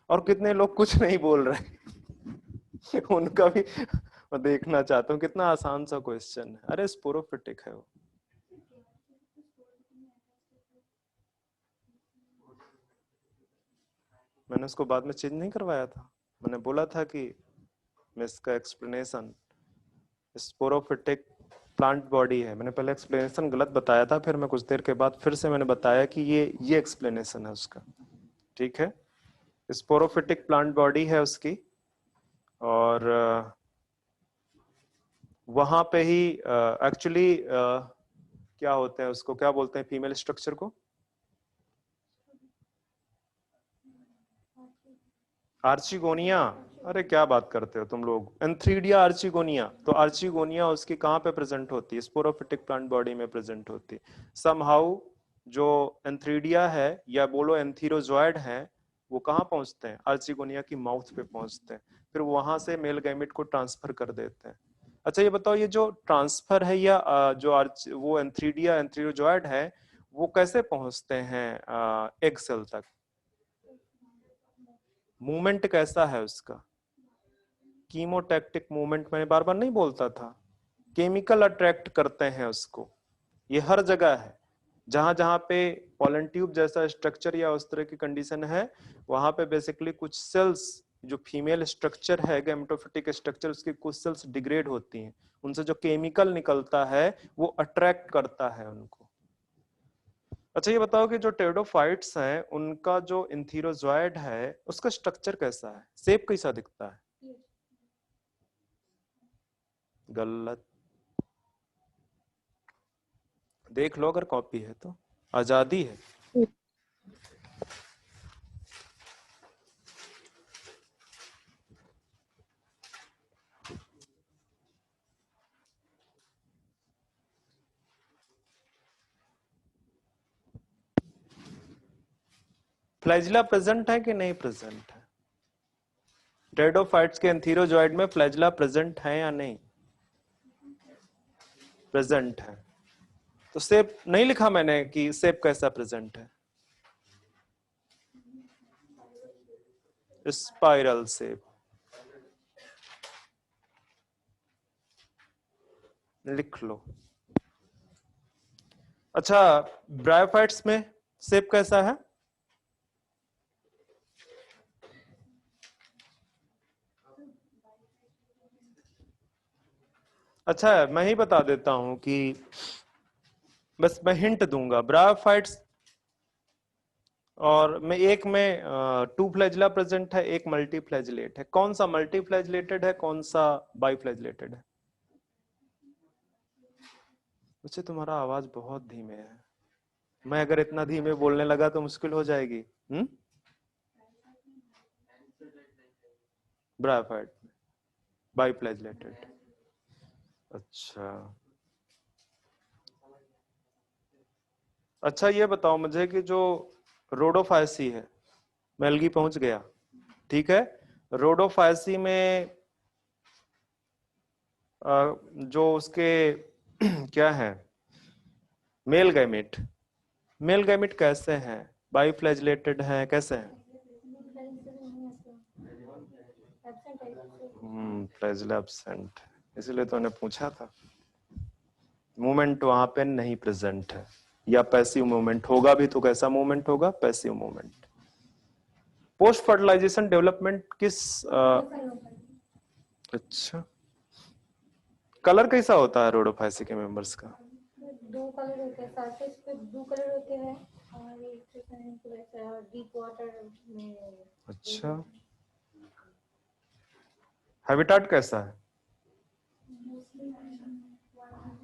और कितने लोग कुछ नहीं बोल रहे? उनका भी मैं देखना चाहता हूँ। कितना आसान सा क्वेश्चन है। अरे स्पोरोफिटिक है वो। मैंने उसको बाद में चेंज नहीं करवाया था। मैंने बोला था कि मैं इसका एक्सप्लेनेशन, स्पोरोफिटिक प्लांट बॉडी है। मैंने पहले एक्सप्लेनेशन गलत बताया था, फिर मैं कुछ देर के बाद फिर से मैंने बताया कि ये एक्सप्लेनेशन है उसका, ठीक है। स्पोरोफिटिक प्लांट बॉडी है उसकी, और वहां पे ही एक्चुअली क्या होते हैं, उसको क्या बोलते हैं फीमेल स्ट्रक्चर को? आर्चिगोनिया। अरे क्या बात करते हो तुम लोग, एंथ्रीडिया आर्चिगोनिया। तो आर्चिगोनिया उसकी कहाँ पे प्रेजेंट होती है? स्पोरोफिटिक प्लांट बॉडी में प्रेजेंट होती है। समहाउ जो एंथ्रीडिया है या बोलो एंथीरोजॉयड है, वो कहाँ पहुंचते हैं? आर्चिगोनिया की माउथ पे पहुंचते हैं, फिर वहां से मेल गैमेट को ट्रांसफर कर देते हैं। अच्छा ये बताओ, ये जो ट्रांसफर है या वो एंथ्रीडिया एंथीरोजॉयड है, वो कैसे पहुंचते हैं एग सेल तक? मूवमेंट कैसा है उसका? कीमोटैक्टिक मूवमेंट मैंने बार बार नहीं बोलता था? केमिकल अट्रैक्ट करते हैं उसको। ये हर जगह है, जहां जहां पे पॉलन ट्यूब जैसा स्ट्रक्चर या उस तरह की कंडीशन है, वहां पे बेसिकली कुछ सेल्स, जो फीमेल स्ट्रक्चर है गैमेटोफिटिक स्ट्रक्चर, उसकी कुछ सेल्स डिग्रेड होती हैं, उनसे जो केमिकल निकलता है वो अट्रैक्ट करता है उनको। अच्छा ये बताओ कि जो टेरिडोफाइट्स हैं उनका जो इंथीरोजॉयड है उसका स्ट्रक्चर कैसा है, शेप कैसा दिखता है? गलत। देख लो अगर कॉपी है तो, आजादी है। फ्लैजिला प्रेजेंट है कि नहीं प्रेजेंट है? टेरिडोफाइट्स के एंथीरोजॉइड में फ्लैजिला प्रेजेंट है या नहीं? प्रेजेंट है। तो शेप नहीं लिखा मैंने कि शेप कैसा प्रेजेंट है? Spiral shape. लिख लो। अच्छा ब्रायोफाइट्स में शेप कैसा है? अच्छा मैं ही बता देता हूं कि बस मैं हिंट दूंगा। ब्रायोफाइट्स और में एक में टू फ्लैजिला प्रेजेंट है, एक मल्टी फ्लैजिलेट है। कौन सा मल्टी फ्लैजिलेटेड है, कौन सा बाई फ्लैजिलेटेड है? मुझे तुम्हारा आवाज बहुत धीमे है। मैं अगर इतना धीमे बोलने लगा तो मुश्किल हो जाएगी। Bryophyte by flagellated. अच्छा अच्छा, ये बताओ मुझे कि जो रोडोफायसी है, मेलगी पहुंच गया, ठीक है। रोडोफायसी में जो उसके क्या है, मेल गैमेट, मेल गैमेट कैसे हैं? बाई फ्लैजिलेटेड हैं, कैसे हैं? फ्लैजिला एब्सेंट, इसलिए तो उन्हें पूछा था। मूवमेंट वहां पे नहीं प्रेजेंट है, या पैसिव मूवमेंट होगा भी तो कैसा मूवमेंट होगा? Passive movement. Post fertilisation development किस अच्छा, कलर कैसा होता है रोडोफायसी के मेंबर्स का? दो कलर होते हैं, सरफेस पे ब्लू कलर होते हैं और एक डीप वाटर में। अच्छा, हैबिटाट कैसा है?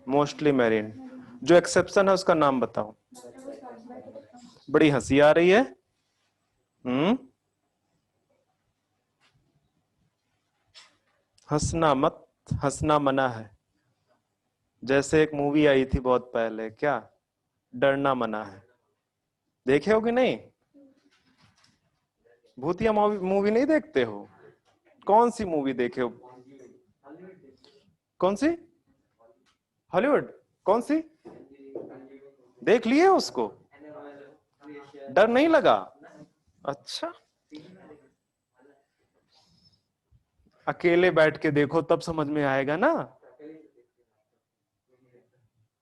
Mostly marine. जो एक्सेप्शन है उसका नाम बताओ। बड़ी हंसी आ रही है। हंसना मत, हंसना मना है। जैसे एक मूवी आई थी बहुत पहले, क्या डरना मना है, देखे हो कि नहीं? भूतिया मूवी नहीं देखते हो? कौन सी मूवी देखे हो? कौन सी? हॉलीवुड? कौन सी देख लिए उसको? डर नहीं लगा? अच्छा, अकेले बैठ के देखो तब समझ में आएगा ना।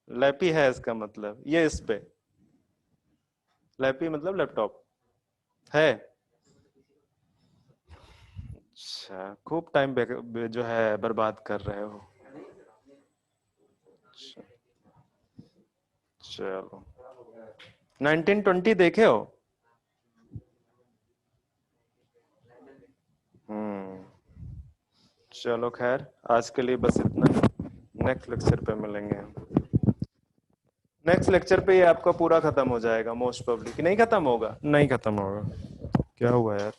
लैपी है इसका मतलब, ये इस पे लैपी मतलब लैपटॉप है। अच्छा, खूब टाइम जो है बर्बाद कर रहे हो। चलो, 1920 देखे हो? चलो खैर, आज के लिए बस इतना ही। नेक्स्ट लेक्चर पे मिलेंगे हम। नेक्स्ट लेक्चर पे ये आपका पूरा खत्म हो जाएगा मोस्ट प्रोबेबली। कि नहीं खत्म होगा? नहीं खत्म होगा। क्या हुआ यार?